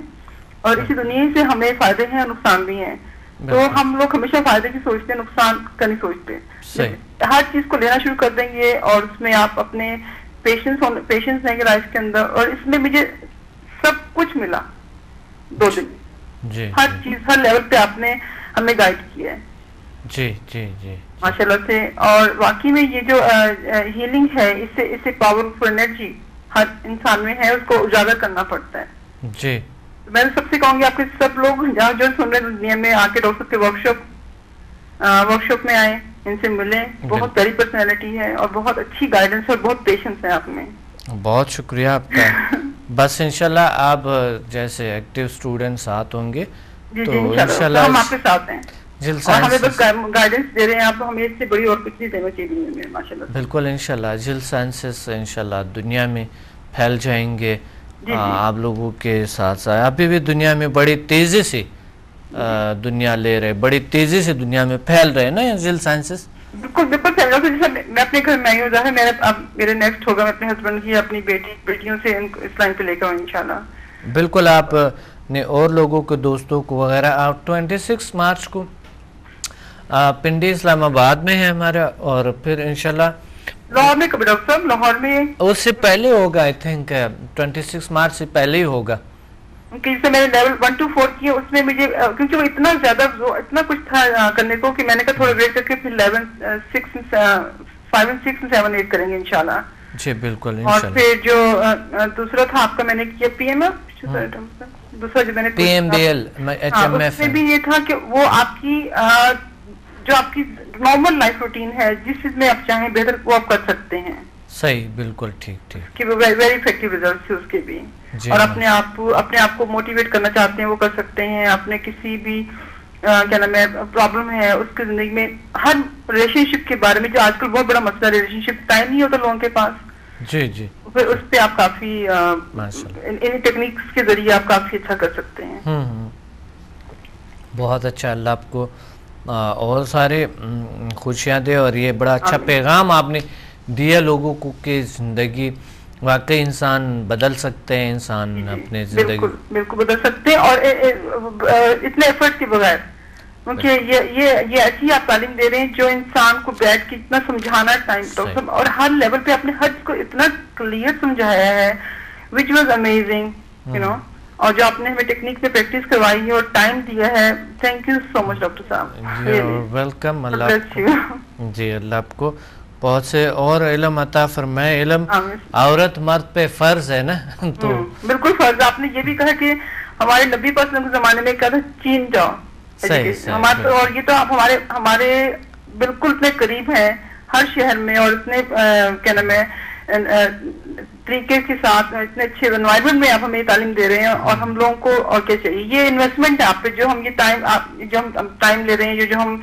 اور اسی دنیا سے ہمیں فائدے ہیں اور نقصان بھی ہیں. تو ہم لوگ ہمیشہ فائدے کی سوچتے ہیں، نقصان کا نہیں سوچتے. ہر چیز کو لینا شروع کر دیں گے اور اس میں آپ اپنے پیشنس لیں گے لائف کے اندر. اور اس میں مجھے سب کچھ ملا 2 دن. ہر چیز ہر لیول پہ آپ نے ہمیں گائیڈ کیا ہے. جی جی جی ماشاء اللہ سے. اور واقعی میں یہ جو ہیلنگ ہے، اس سے پاورفل انرجی ہر انسان میں ہے، اس کو اجاگر کرنا پڑتا ہے. جی میں سب سے کہوں گی آپ کے سب لوگ جہاں جو سن رہے ہیں دنیا میں آ کے ڈاکٹر کے ورک شاپ میں آئے، ان سے ملیں. بہت پیاری پرسنالٹی ہے اور بہت اچھی گائیڈنس اور بہت پیشنس ہے آپ میں. بہت شکریہ آپ کا. بس انشاءاللہ آپ جیسے ایکٹیو اسٹوڈنٹ ساتھ ہوں گے تو انشاءاللہ ہم آپ کے ساتھ ہیں. ہمیں بس گائیڈنس دے رہے ہیں آپ، ہمیں اس سے بڑی اور کچھ نہیں دینا چاہیے ماشاءاللہ. بالکل انشاءاللہ جل سائنسز انشاءاللہ دنیا میں پھیل جائیں گے. آپ لوگوں کے ساتھ ساتھ ابھی بھی دنیا میں بڑی تیزی سے دنیا لے رہے، بڑی تیزی سے دنیا میں پھیل رہے نا جل سائنسز. بالکل بالکل پھیل رہا ہے. میں اپنے گھر میں ہی ہوں، میرے نیکسٹ ہوگا میں اپنے ہسبینڈ کی اپنی بیٹیوں سے اس لائن پہ لے کر انشاءاللہ. بالکل آپ نے اور لوگوں کے دوستوں کو وغیرہ. آپ 26 مارچ کو پنڈی اسلام آباد میں ہے ہمارا، اور پھر انشاءاللہ لاہور میں کبھی ڈاکٹر صاحب لاہور میں اس سے پہلے ہوگا. آئی تھنک 26 مارچ سے پہلے ہی ہوگا. جسے میں نے لیول 1 to 4 کیا، اس میں مجھے کیونکہ وہ اتنا زیادہ اتنا کچھ تھا کرنے کو کہ میں نے کہا تھوڑا ویٹ کر کے پھر 11 6 5 and 6 and 7 8 کریں گے انشاءاللہ. جی بالکل. اور پھر جو دوسرا تھا آپ کا میں نے کیا پی ایم دوسرا جو میں نے PMBL اس میں بھی یہ تھا کہ وہ آپ کی جو آپ کی نارمل لائف روٹین ہے، جس چیز میں آپ چاہیں بہتر وہ آپ کر سکتے ہیں. صحیح بالکل ٹھیک کہ وہ ویری افیکٹو ریزلٹس ہیں اس کے بھی. اور اپنے آپ کو موٹیویٹ کرنا چاہتے ہیں وہ کر سکتے ہیں. اپنے کسی بھی کیا نام ہے پرابلم ہے اس کی زندگی میں، ہر ریلیشن شپ کے بارے میں جو آج کل بہت بڑا مسئلہ ہے، ریلیشن شپ ٹائم نہیں ہوتا لوگوں کے پاس. جی جی پھر اس پہ آپ کافی ان ٹیکنیکس کے ذریعے آپ کافی اچھا کر سکتے ہیں. بہت اچھا. اللہ آپ کو اور سارے خوشیاں دے. اور یہ بڑا اچھا پیغام آپ نے دیا لوگوں کو کہ زندگی واقعی انسان بدل سکتے ہیں، انسان اپنے زندگی بالکل بدل سکتے ہیں اور اتنے ایفرٹ کے بغیر. کیونکہ یہ ایسی آپ تعلیم دے رہے ہیں جو انسان کو بیٹھ کے اتنا سمجھانا ٹائم اور ہر لیول پہ اپنے حج کو اتنا کلیئر سمجھایا ہے which was amazing, you know. اور جو آپ نے ہمیں ٹیکنیک پہ پریکٹس کروائی ہے اور ٹائم دیا ہے، thank you so much doctor صاحب. ویلکم. جی اللہ آپ کو بہت سے اور علم عطا فرمائے. علم عورت مرد پہ فرض ہے نا. تو بالکل فرض. آپ نے یہ بھی کہا کہ ہمارے نبی پاک کے زمانے میں کہا تھا چین جاؤ. اور یہ تو آپ ہمارے بالکل اتنے قریب ہیں ہر شہر میں، اور اتنے کیا نام ہے طریقے کے ساتھ اتنے اچھے انوائرمنٹ میں آپ ہمیں تعلیم دے رہے ہیں. اور ہم لوگوں کو اور کیا چاہیے؟ یہ انویسٹمنٹ ہے آپ پہ جو ہم یہ ٹائم لے رہے ہیں، جو ہم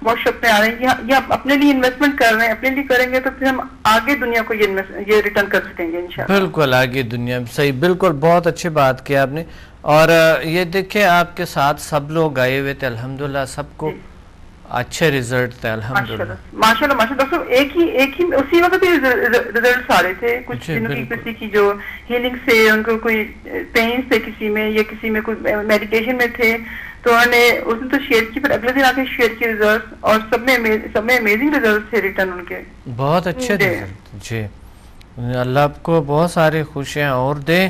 ورک شاپ پہ آ رہے ہیں، یہ اپنے لیے انویسٹمنٹ کر رہے ہیں. اپنے لیے کریں گے تو پھر ہم آگے دنیا کو یہ ریٹرن کر سکیں گے انشاءاللہ. بالکل آگے دنیا. صحیح بالکل. بہت اچھی بات کی آپ نے. اور یہ دیکھیں آپ کے ساتھ سب لوگ آئے ہوئے تھے الحمدللہ. سب کو اچھے ریزلٹ تھے الحمدللہ ماشاءاللہ ماشاءاللہ. ڈاکٹر صاحب ایک ہی اسی وقت ہی ریزلٹس آ رہے تھے کچھ دنوں کی کسی کی جو ہیلنگ سے ان کو کوئی پین سے کسی میں یا کسی میں کوئی میڈیٹیشن میں تھے تو انہوں نے اس دن تو شیئر کی پھر اگلے دن آ کے شیئر کی ریزلٹس اور سب میں امیزنگ ریزلٹس تھے ریٹرن ان کے بہت اچھے ریزلٹ. جی اللہ آپ کو بہت ساری خوشیاں اور دے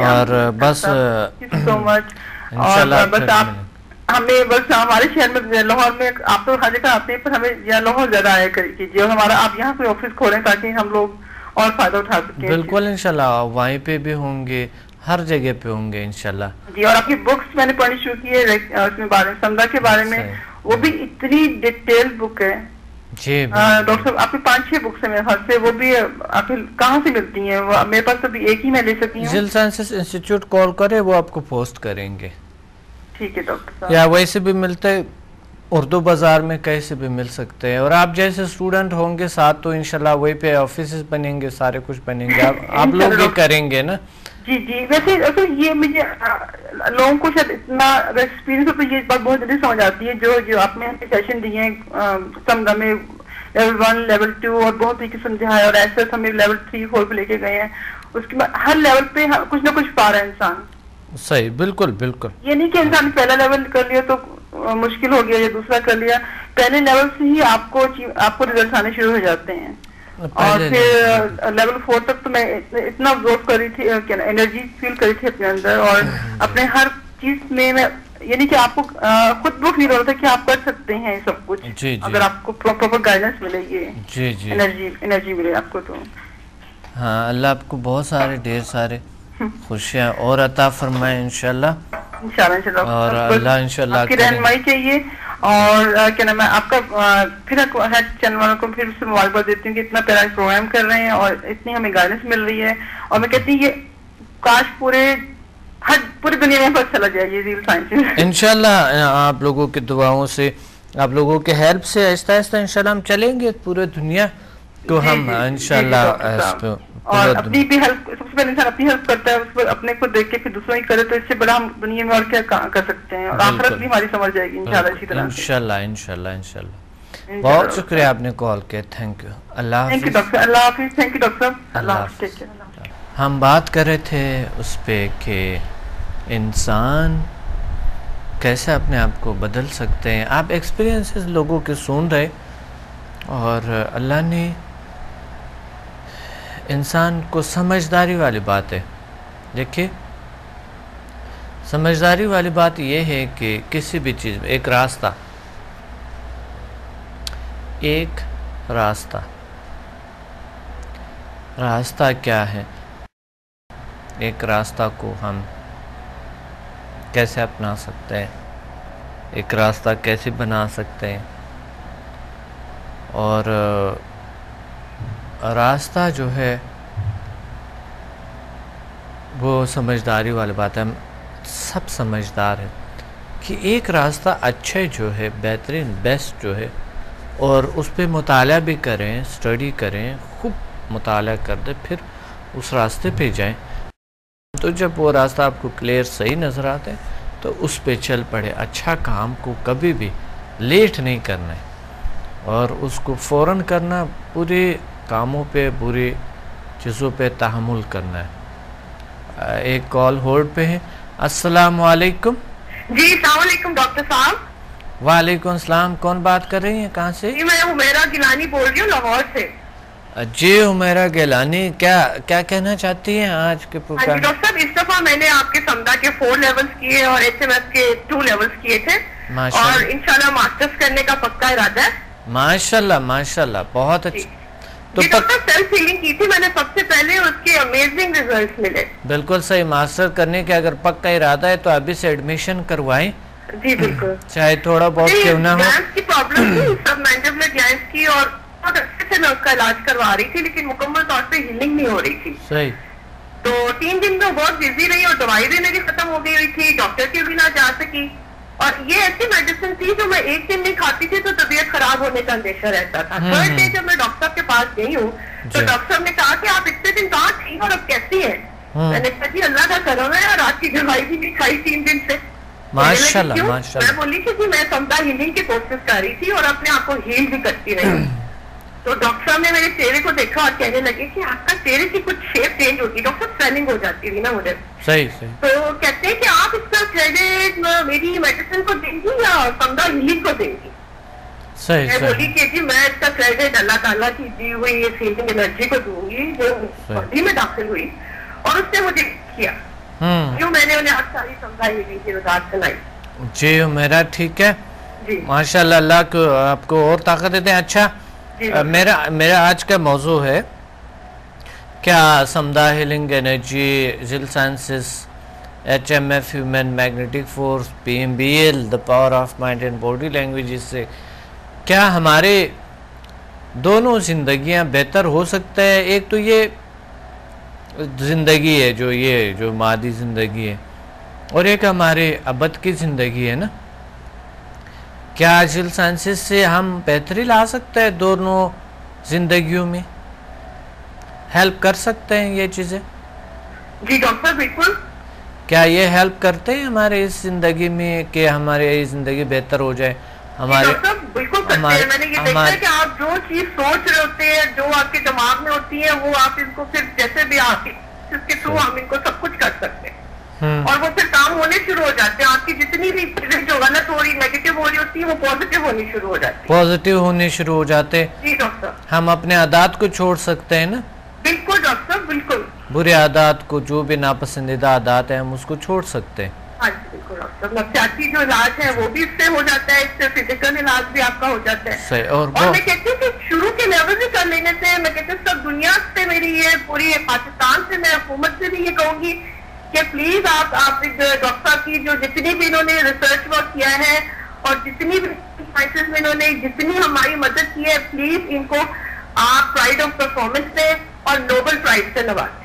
اور بس سو مچ. اور بس آپ ہمیں بس ہمارے شہر میں لاہور میں آپ تو ہر جگہ آتے ہیں پر ہمیں یہاں لاہور زیادہ آیا کیجیے اور ہمارا آپ یہاں کوئی آفس کھولیں تاکہ ہم لوگ اور فائدہ اٹھا سکیں. بالکل انشاءاللہ وہیں پہ بھی ہوں گے ہر جگہ پہ ہوں گے انشاءاللہ. جی اور آپ کی بکس میں نے پڑھنی شروع کی ہے اس میں بارے سمدہ کے بارے میں وہ بھی اتنی ڈیٹیل بک ہے. جی ڈاکٹر صاحب آپ کی 5-6 بکس ہیں میرے خیال سے وہ بھی آپ کہاں سے ملتی ہیں؟ میرے پاس تو بھی ایک ہی میں لے سکتی ہوں. ذیل سائنسز انسٹیٹیوٹ کال کرے وہ آپ کو پوسٹ کریں گے. ٹھیک ہے ڈاکٹر صاحب. یا ویسے بھی ملتے اردو بازار میں کہیں سے بھی مل سکتے ہیں اور آپ جیسے اسٹوڈنٹ ہوں گے ساتھ تو انشاءاللہ وہی پہ آفیسز بنیں گے سارے کچھ بنیں گے آپ لوگ بھی کریں گے نا. جی جی ویسے یہ مجھے لوگوں کو شاید اتنا ایکسپیرینس ہو تو یہ بات بہت جلدی سمجھ آتی ہے جو آپ نے سیشن دیے ہیں سمدہ میں لیول 1 لیول 2 اور بہت طریقے سمجھایا اور ایسے ہمیں لیول 3-4 پہ لے کے گئے ہیں. اس کے بعد ہر لیول پہ کچھ نہ کچھ پا رہا ہے انسان. صحیح بالکل بالکل. یہ نہیں کہ انسان پہلا لیول کر لیا تو مشکل ہو گیا یا دوسرا کر لیا پہلے لیول سے ہی آپ کو ریزلٹ آنے شروع ہو جاتے ہیں. اور پھر لیول 4 تک تو میں اتنا آبزرو کر رہی تھی انرجی فیل کری تھی اپنے اندر اور اپنے ہر چیز میں یعنی کہ آپ کو خود وہ فیل ہو رہا تھا کہ آپ کر سکتے ہیں سب کچھ اگر آپ کو پراپر گائیڈنس ملے گی انرجی ملے آپ کو. تو ہاں اللہ آپ کو بہت سارے ڈھیر سارے خوشیاں اور عطا فرمائے انشاءاللہ. اور اللہ انشاءاللہ آپ کی رہنمائی چاہیے اور کیا نام ہے آپ کا پھر چینل والوں کو پھر سے مبارکباد دیتی ہوں کہ اتنا پیارا پروگرام کر رہے ہیں اور اتنی ہمیں گائیڈنس مل رہی ہے اور میں کہتی ہوں یہ کاش پوری دنیا میں بس چلا جائے یہ ذیل سائنسز. انشاءاللہ آپ لوگوں کی دعاؤں سے آپ لوگوں کے ہیلپ سے آہستہ آہستہ انشاءاللہ ہم چلیں گے پورے دنیا کو ہم انشاءاللہ. اور اپنی بھی ہیلپ سب سے پہلے انسان اپنی ہیلپ کرتا ہے اس پر اپنے کو دیکھ کے پھر دوسروں کی کرے تو اس سے بڑا ہم دنیا میں اور کیا کر سکتے ہیں اور آخرت بھی ہماری سمجھ جائے گی انشاءاللہ اسی طرح انشاءاللہ انشاءاللہ انشاءاللہ. بہت شکریہ آپ نے کال کیا. Thank you. اللہ حافظ. اللہ حافظ. تھینک یو ڈاکٹر صاحب. اللہ حافظ. ہم بات کر رہے تھے اس پہ کہ انسان کیسے اپنے آپ کو بدل سکتے ہیں. آپ ایکسپیرینسز لوگوں کے سن رہے اور اللہ نے انسان کو سمجھداری والی بات ہے. دیکھیے سمجھداری والی بات یہ ہے کہ کسی بھی چیز میں ایک راستہ کیا ہے. ایک راستہ کو ہم کیسے اپنا سکتے ہیں ایک راستہ کیسے بنا سکتے ہیں اور راستہ جو ہے وہ سمجھداری والی بات ہے. ہم سب سمجھدار ہیں کہ ایک راستہ اچھا جو ہے بہترین بیسٹ جو ہے اور اس پہ مطالعہ بھی کریں اسٹڈی کریں خوب مطالعہ کر دیں پھر اس راستے پہ جائیں. تو جب وہ راستہ آپ کو کلیئر صحیح نظر آتا ہے تو اس پہ چل پڑے. اچھا کام کو کبھی بھی لیٹ نہیں کرنا ہے اور اس کو فوراً کرنا. پورے کاموں پہ بری چیزوں پہ تحمل کرنا ہے. ایک کال ہولڈ پہ ہے. السلام علیکم. جی السلام علیکم ڈاکٹر صاحب. وعلیکم السلام. کون بات کر رہی ہیں کہاں سے؟ جی میں حمیرہ گیلانی بول رہی ہوں لاہور سے. جی حمیرہ گیلانی کیا کہنا چاہتی ہیں آج کے پروگرام؟ ڈاکٹر صاحب اس دفعہ میں نے آپ کے سمدہ کے 4 لیولز کیے اور ایچ ایم ایس کے 2 لیولز کیے تھے اور انشاءاللہ ماسٹرز کرنے کا پکا ارادہ ہے. ماشاءاللہ ماشاءاللہ بہت اچھا. تو سیلف ہیلنگ کی تھی میں نے سب سے پہلے اس کے امیزنگ ریزلٹس ملے. بالکل صحیح. ماسٹر کرنے کے اگر پکا ارادہ ہے تو ابھی سے ایڈمیشن کروائیں. جی بالکل چاہے تھوڑا بہت کیوں نہ ہو. گلینڈز کی پرابلم تھی سب مینڈیبلر گلینڈز کی اور بہت اچھے سے میں اس کا علاج کروا رہی تھی لیکن مکمل طور پہ ہیلنگ نہیں ہو رہی تھی. صحیح. تو 3 دن میں بہت بزی رہی اور دوائی بھی میری ختم ہو گئی ہوئی تھی ڈاکٹر کی بھی نہ جا سکی اور یہ ایسی میڈیسن تھی جو میں 1 دن نہیں کھاتی تھی تو طبیعت خراب ہونے کا اندیشہ رہتا تھا. 3rd ڈے جب میں ڈاکٹر صاحب کے پاس گئی ہوں تو ڈاکٹر صاحب نے کہا کہ آپ اتنے دن کہاں تھی اور اب کیسی ہیں؟ میں نے کہا جی اللہ کا کرم ہے اور رات کی دوائی بھی نہیں کھائی 3 دن سے. ماشاءاللہ ماشاءاللہ. میں بولی کہ میں سمدھا ہیلنگ کے کورسز کر رہی تھی اور اپنے آپ کو ہیل بھی کرتی رہی. تو ڈاکٹر صاحب نے میرے چہرے کو دیکھا اور کہنے لگے کہ آپ کا چہرے کی کچھ شیپ چینج ہوتی ہے. ڈاکٹر سویلنگ ہو جاتی تھی نا مجھے. صحیح صحیح. تو کہتے ہیں کہ آپ اس کا کریڈٹ میری میڈیسن کو دیں گی یا سمدھا ہیلنگ کو دیں گی. میں بولی کہ جی میں اس کا کریڈٹ اللہ تعالیٰ کی دی ہوئی اس ہیلنگ انرجی کو دوں گی جو باڈی میں داخل ہوئی اور اس نے مجھے کیا جو میں نے انہیں آج ساری سمدھا ہیلنگ کی وضاحت سنائی. جی میرا ٹھیک ہے جی ماشاءاللہ. اللہ کو آپ کو اور طاقت دیتے ہیں. اچھا میرا آج کا موضوع ہے کیا سمدھا ہیلنگ انرجی, ذیل sciences, HMF human magnetic force, PMBL the power of mind and body language سے کیا ہمارے دونوں زندگیاں بہتر ہو سکتا ہے. ایک تو یہ زندگی ہے جو مادی زندگی ہے اور ایک ہمارے ابد کی زندگی ہے نا. کیا ذیل سائنسز سے ہم بہتری لا سکتے ہیں دونوں زندگیوں میں, ہیلپ کر سکتے ہیں یہ چیزیں؟ جی ڈاکٹر بالکل. کیا یہ ہیلپ کرتے ہیں ہمارے اس زندگی میں کہ ہماری زندگی بہتر ہو جائے؟ ہمارے بالکل کرتے ہیں. میں نے یہ دیکھا ہے کہ آپ جو چیز سوچ رہے ہوتے ہیں جو آپ کے دماغ میں ہوتی ہے وہ آپ ان کو پھر جیسے بھی آپ اس کے تھرو ہم ان کو سب کچھ کر سکتے ہیں اور وہ پھر کام ہونے شروع ہو جاتے ہیں. آپ کی جتنی بھی چیزیں جو غلط ہو رہی نیگیٹو ہو رہی ہوتی ہے وہ پازیٹیو ہونی شروع ہو جاتی ہے. پازیٹیو ہونے شروع ہو جاتے. جی ڈاکٹر. ہم اپنے عادات کو چھوڑ سکتے ہیں نا. بالکل ڈاکٹر بالکل. برے عادات کو, جو بھی ناپسندیدہ عادات ہیں ہم اس کو چھوڑ سکتے ہیں. ہاں جی بالکل ڈاکٹر. نفسیاتی جو علاج ہے وہ بھی اس سے ہو جاتا ہے, اس سے فزیکل علاج بھی آپ کا ہو جاتا ہے. صحیح. اور میں کہتی ہوں کہ شروع کے لیول سے کر لینے سے میں کہتی ہوں سب دنیا سے میری یہ پوری پاکستان سے میں حکومت سے بھی یہ کہوں گی کہ پلیز آپ ڈاکٹر کی جو جتنی بھی انہوں نے ریسرچ ورک کیا ہے اور جتنی بھی سائنسز میں انہوں نے جتنی ہماری مدد کی ہے پلیز ان کو آپ پرائڈ آف پرفارمنس سے اور نوبل پرائز سے نوازیں.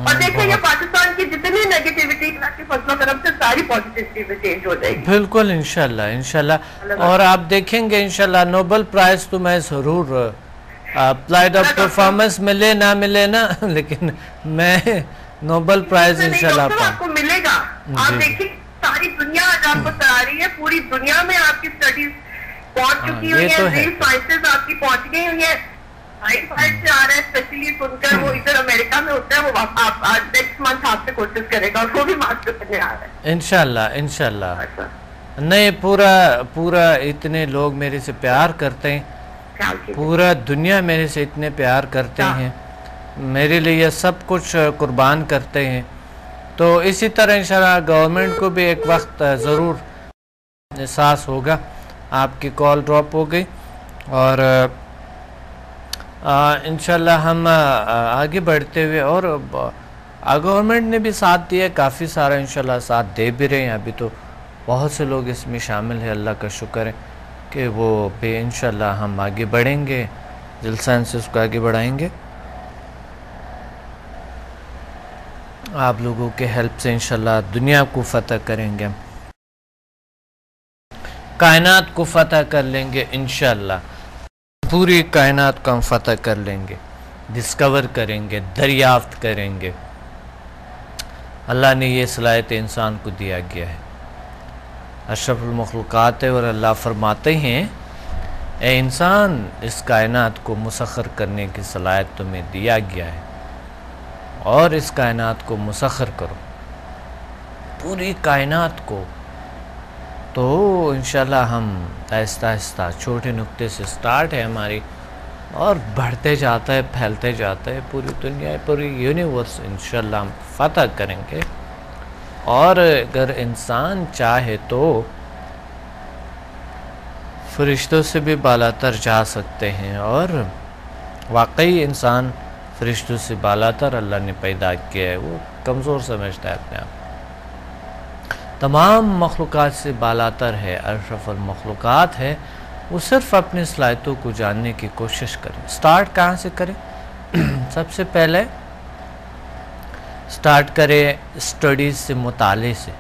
اور دیکھیں یہ پاکستان کی جتنی نیگیٹیوٹی کی فضل و کرم سے ساری پازیٹیوٹی میں چینج ہو جائے گی. بالکل انشاءاللہ انشاءاللہ. اور آپ دیکھیں گے انشاءاللہ نوبل پرائز تو میں ضرور پرائڈ آف پرفارمنس ملے نہ ملے نا, لیکن میں نوبل پرائز انشاءاللہ آپ کو ملے گا. آپ دیکھیں ساری دنیا آج آپ کو کرا رہی ہے, پوری دنیا میں آپ کی اسٹڈیز پہنچ چکی ہوئی ہیں, ذیل سائنسز آپ کی پہنچ گئی ہوئی ہیں. سے آ رہا ہے اسپیشلی سن کر وہ ادھر امریکہ میں ہوتا ہے, وہ آپ نیکسٹ منتھ آپ سے کوشش کرے گا اور وہ بھی ماسٹر کرنے آ رہا ہے انشاءاللہ انشاءاللہ. نہیں پورا اتنے لوگ میرے سے پیار کرتے ہیں, پورا دنیا میرے سے اتنے پیار کرتے ہیں, میرے لیے سب کچھ قربان کرتے ہیں. تو اسی طرح انشاءاللہ گورنمنٹ کو بھی ایک وقت ضرور احساس ہوگا. آپ کی کال ڈراپ ہو گئی اور انشاءاللہ ہم آگے بڑھتے ہوئے, اور گورنمنٹ نے بھی ساتھ دیا کافی سارا, انشاءاللہ ساتھ دے بھی رہے ہیں. ابھی تو بہت سے لوگ اس میں شامل ہیں, اللہ کا شکر ہے کہ وہ بھی انشاءاللہ ہم آگے بڑھیں گے, ذیل سائنسز کو آگے بڑھائیں گے. آپ لوگوں کے ہیلپ سے انشاءاللہ دنیا کو فتح کریں گے, کائنات کو فتح کر لیں گے انشاءاللہ. پوری کائنات کو ہم فتح کر لیں گے, ڈسکور کریں گے, دریافت کریں گے. اللہ نے یہ صلاحیت انسان کو دیا گیا ہے, اشرف المخلوقات ہے, اور اللہ فرماتے ہیں اے انسان اس کائنات کو مسخر کرنے کی صلاحیت تمہیں دیا گیا ہے اور اس کائنات کو مسخر کرو, پوری کائنات کو. تو انشاءاللہ ہم آہستہ آہستہ چھوٹے نقطے سے سٹارٹ ہے ہماری, اور بڑھتے جاتا ہے, پھیلتے جاتا ہے پوری دنیا, پوری یونیورس انشاءاللہ ہم فتح کریں گے. اور اگر انسان چاہے تو فرشتوں سے بھی بالا تر جا سکتے ہیں, اور واقعی انسان فرشتوں سے بالا تر اللہ نے پیدا کیا ہے. وہ کمزور سمجھتا ہے اپنے آپ, تمام مخلوقات سے بالا تر ہے, اشرف المخلوقات ہے. وہ صرف اپنی صلاحیتوں کو جاننے کی کوشش کریں. سٹارٹ کہاں سے کریں؟ سب سے پہلے سٹارٹ کریں اسٹڈیز سے, مطالعے سے.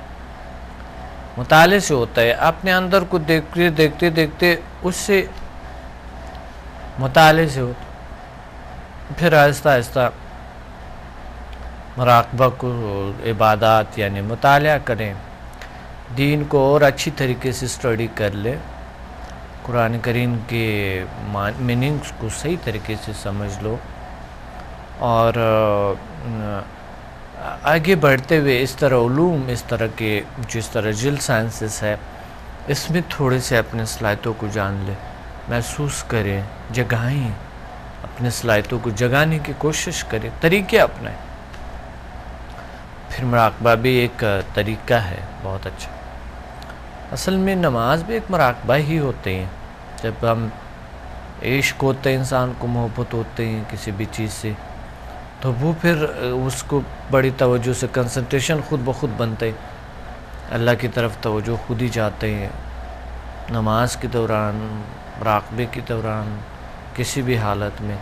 مطالعے سے ہوتا ہے, اپنے اندر کو دیکھتے دیکھتے اس سے مطالعے سے ہوتا. پھر آہستہ آہستہ مراقبہ کو, عبادات یعنی مطالعہ کریں, دین کو اور اچھی طریقے سے اسٹڈی کر لے، قرآن کریم کے میننگس کو صحیح طریقے سے سمجھ لو، اور آگے بڑھتے ہوئے اس طرح علوم، اس طرح کے جس طرح جل سائنسز ہے، اس میں تھوڑے سے اپنے صلاحیتوں کو جان لے، محسوس کریں، جگائیں، اپنے صلاحیتوں کو جگانے کی کوشش کریں، طریقے اپنائیں۔ پھر مراقبہ بھی ایک طریقہ ہے بہت اچھا۔ اصل میں نماز بھی ایک مراقبہ ہی ہوتے ہیں۔ جب ہم عشق ہوتے ہیں، انسان کو محبت ہوتے ہیں کسی بھی چیز سے، تو وہ پھر اس کو بڑی توجہ سے کنسنٹریشن خود بخود بنتے ہیں، اللہ کی طرف توجہ خود ہی جاتے ہیں۔ نماز کے دوران، مراقبے کے دوران، کسی بھی حالت میں،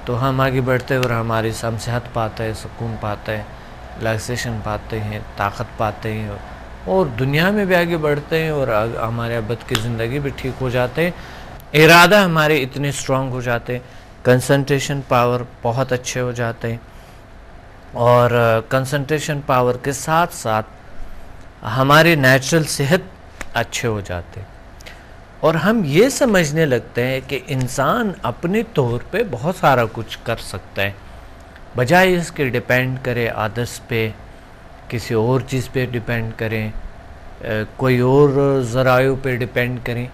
تو ہم آگے بڑھتے ہیں اور ہماری ہم صحت پاتے ہیں، سکون پاتے ہیں، ریلیکسیشن پاتے ہیں، طاقت پاتے ہیں، اور دنیا میں بھی آگے بڑھتے ہیں، اور ہمارے ابد کی زندگی بھی ٹھیک ہو جاتے ہیں، ارادہ ہمارے اتنے اسٹرانگ ہو جاتے ہیں، کنسنٹریشن پاور بہت اچھے ہو جاتے ہیں، اور کنسنٹریشن پاور کے ساتھ ساتھ ہمارے نیچرل صحت اچھے ہو جاتے ہیں، اور ہم یہ سمجھنے لگتے ہیں کہ انسان اپنے طور پہ بہت سارا کچھ کر سکتا ہے، بجائے اس کے ڈیپینڈ کرے عادت پہ، کسی اور چیز پہ ڈیپینڈ کریں، کوئی اور ذرائع پہ ڈیپینڈ کریں۔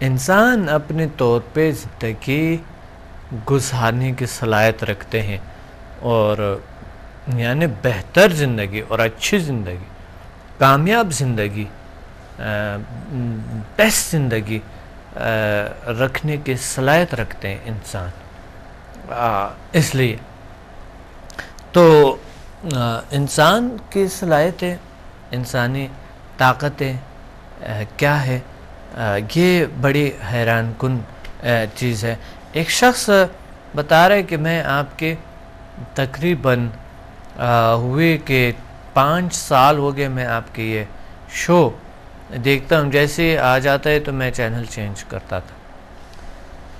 انسان اپنے طور پہ زندگی گزارنے کی صلاحیت رکھتے ہیں، اور یعنی بہتر زندگی اور اچھی زندگی، کامیاب زندگی، بیسٹ زندگی رکھنے کی صلاحیت رکھتے ہیں انسان۔ اس لیے تو انسان کی صلاحیتیں، انسانی طاقتیں کیا ہے، یہ بڑی حیران کن چیز ہے۔ ایک شخص بتا رہا ہے کہ میں آپ کے تقریباً ہوئے کہ 5 سال ہو گئے میں آپ کے یہ شو دیکھتا ہوں، جیسے آ جاتا ہے تو میں چینل چینج کرتا تھا۔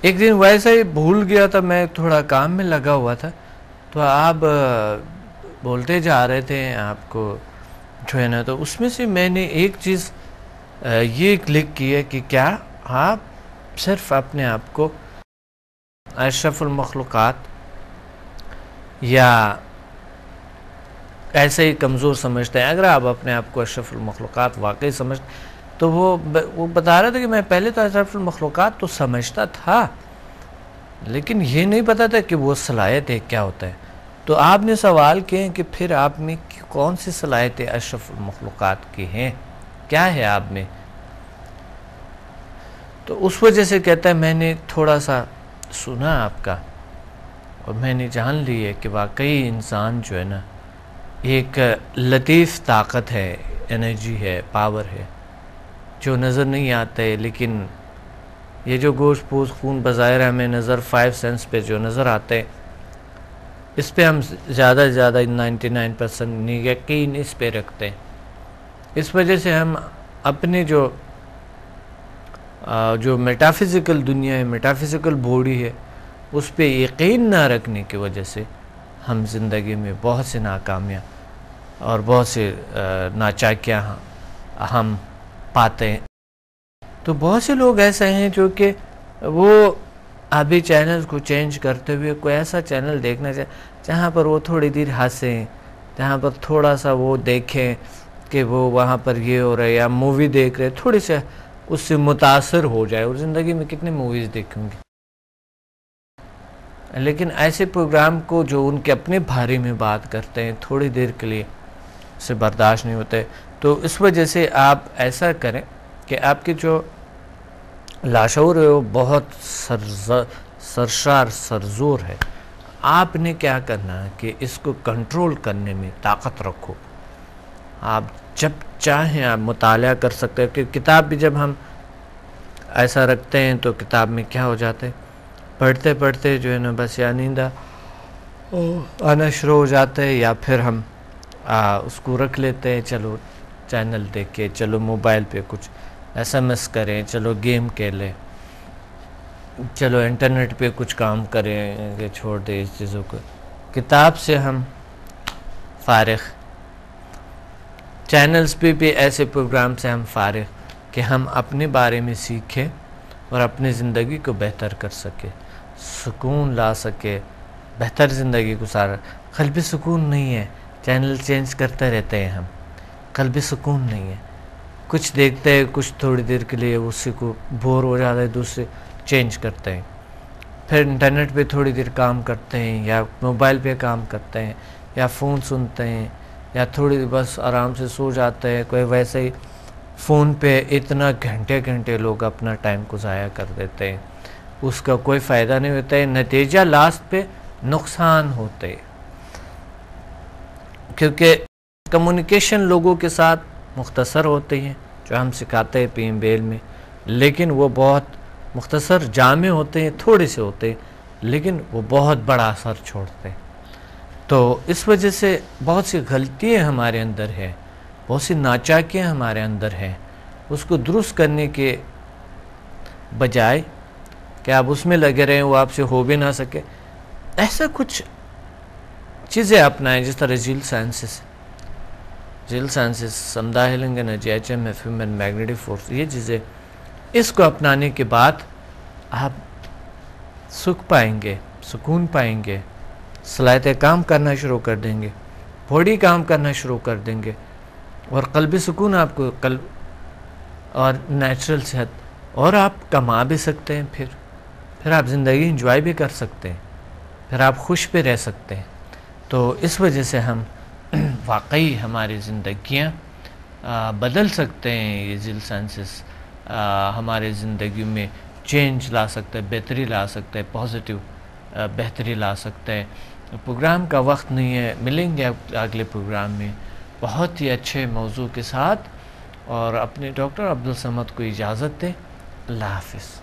ایک دن ویسا ہی بھول گیا تھا، میں تھوڑا کام میں لگا ہوا تھا، تو آپ بولتے جا رہے تھے آپ کو جو ہے نا، تو اس میں سے میں نے ایک چیز یہ کلک کی ہے کہ کیا آپ صرف اپنے آپ کو اشرف المخلوقات یا ایسے ہی کمزور سمجھتے ہیں؟ اگر آپ اپنے آپ کو اشرف المخلوقات واقعی سمجھتے، تو وہ بتا رہا تھا کہ میں پہلے تو اشرف المخلوقات تو سمجھتا تھا، لیکن یہ نہیں پتا تھا کہ وہ صلاحیت ہے کیا ہوتا ہے۔ تو آپ نے سوال کیے کہ پھر آپ میں کون سی صلاحیتیں اشرف المخلوقات کی ہیں، کیا ہے آپ میں؟ تو اس وجہ سے کہتا ہے میں نے تھوڑا سا سنا آپ کا، اور میں نے جان لی ہے کہ واقعی انسان جو ہے نا ایک لطیف طاقت ہے، انرجی ہے، پاور ہے، جو نظر نہیں آتا ہے، لیکن یہ جو گوشت پوست خون بظاہر ہمیں نظر 5 سینس پہ جو نظر آتے ہیں، اس پہ ہم زیادہ سے زیادہ 99% یقین اس پہ رکھتے ہیں۔ اس وجہ سے ہم اپنے جو میٹافزیکل دنیا ہے، میٹافزیکل باڈی ہے، اس پہ یقین نہ رکھنے کی وجہ سے ہم زندگی میں بہت سے ناکامیاں اور بہت سے ناچاکیاں ہم پاتے ہیں۔ تو بہت سے لوگ ایسے ہیں جو کہ وہ ابھی چینل کو چینج کرتے ہوئے کوئی ایسا چینل دیکھنا چاہے جہاں پر وہ تھوڑی دیر ہنسیں، جہاں پر تھوڑا سا وہ دیکھیں کہ وہ وہاں پر یہ ہو رہا ہے، یا مووی دیکھ رہے، تھوڑی سے اس سے متاثر ہو جائے۔ اور زندگی میں کتنے موویز دیکھیں گے، لیکن ایسے پروگرام کو جو ان کے اپنے بارے میں بات کرتے ہیں تھوڑی دیر کے لیے اسے برداشت نہیں ہوتے۔ تو اس وجہ سے آپ ایسا کریں کہ آپ کے جو لاشعور ہے وہ بہت سرشار سرزور ہے، آپ نے کیا کرنا ہے کہ اس کو کنٹرول کرنے میں طاقت رکھو۔ آپ جب چاہیں آپ مطالعہ کر سکتے ہیں، کہ کتاب بھی جب ہم ایسا رکھتے ہیں تو کتاب میں کیا ہو جاتے ہیں، پڑھتے پڑھتے جو ہے نا بس یا نیند آنا شروع ہو جاتا ہے، یا پھر ہم اس کو رکھ لیتے ہیں، چلو چینل دیکھیں، چلو موبائل پہ کچھ SMS کریں، چلو گیم کھیلیں، چلو انٹرنیٹ پہ کچھ کام کریں، کہ چھوڑ دیں اس چیزوں کو۔ کتاب سے ہم فارغ چینلز پہ بھی ایسے پروگرام سے ہم فارغ کہ ہم اپنے بارے میں سیکھیں اور اپنی زندگی کو بہتر کر سکے، سکون لا سکے، بہتر زندگی گزارا۔ قلبی سکون نہیں ہے، چینل چینج کرتے رہتے ہیں ہم، قلبی سکون نہیں ہے۔ کچھ دیکھتے ہیں، کچھ تھوڑی دیر کے لیے اسی کو بور ہو جاتا ہے، دوسرے چینج کرتے ہیں، پھر انٹرنیٹ پہ تھوڑی دیر کام کرتے ہیں، یا موبائل پہ کام کرتے ہیں، یا فون سنتے ہیں، یا تھوڑی دیر بس آرام سے سو جاتے ہیں۔ کوئی ویسے ہی فون پہ اتنا گھنٹے گھنٹے لوگ اپنا ٹائم کو ضائع کر دیتے ہیں، اس کا کوئی فائدہ نہیں ہوتا ہے، نتیجہ لاسٹ پہ نقصان ہوتے ہیں، کیونکہ کمیونیکیشن لوگوں کے ساتھ مختصر ہوتے ہیں جو ہم سکھاتے ہیں پی ایم بیل میں، لیکن وہ بہت مختصر جامع ہوتے ہیں، تھوڑے سے ہوتے ہیں، لیکن وہ بہت بڑا اثر چھوڑتے ہیں۔ تو اس وجہ سے بہت سی غلطیاں ہمارے اندر ہیں، بہت سی ناچاکیاں ہمارے اندر ہیں، اس کو درست کرنے کے بجائے کہ آپ اس میں لگے رہیں، وہ آپ سے ہو بھی نہ سکے، ایسا کچھ چیزیں اپنائیں جس طرح جیل سائنسز، سمدہ healing energy, H M F, human magnetic force, یہ چیزیں اس کو اپنانے کے بعد آپ سکھ پائیں گے، سکون پائیں گے، صلاحیت کام کرنا شروع کر دیں گے، باڈی کام کرنا شروع کر دیں گے، اور قلبی سکون آپ کو قلب اور نیچرل صحت، اور آپ کما بھی سکتے ہیں، پھر آپ زندگی انجوائے بھی کر سکتے ہیں، پھر آپ خوش بھی رہ سکتے ہیں۔ تو اس وجہ سے ہم واقعی ہماری زندگیاں بدل سکتے ہیں، یہ جیل سائنسز ہمارے زندگی میں چینج لا سکتا ہے، بہتری لا سکتا ہے، پازیٹیو بہتری لا سکتا ہے۔ پروگرام کا وقت نہیں ہے، ملیں گے اگلے پروگرام میں بہت ہی اچھے موضوع کے ساتھ، اور اپنے ڈاکٹر عبدالصمد کو اجازت دیں۔ اللہ حافظ۔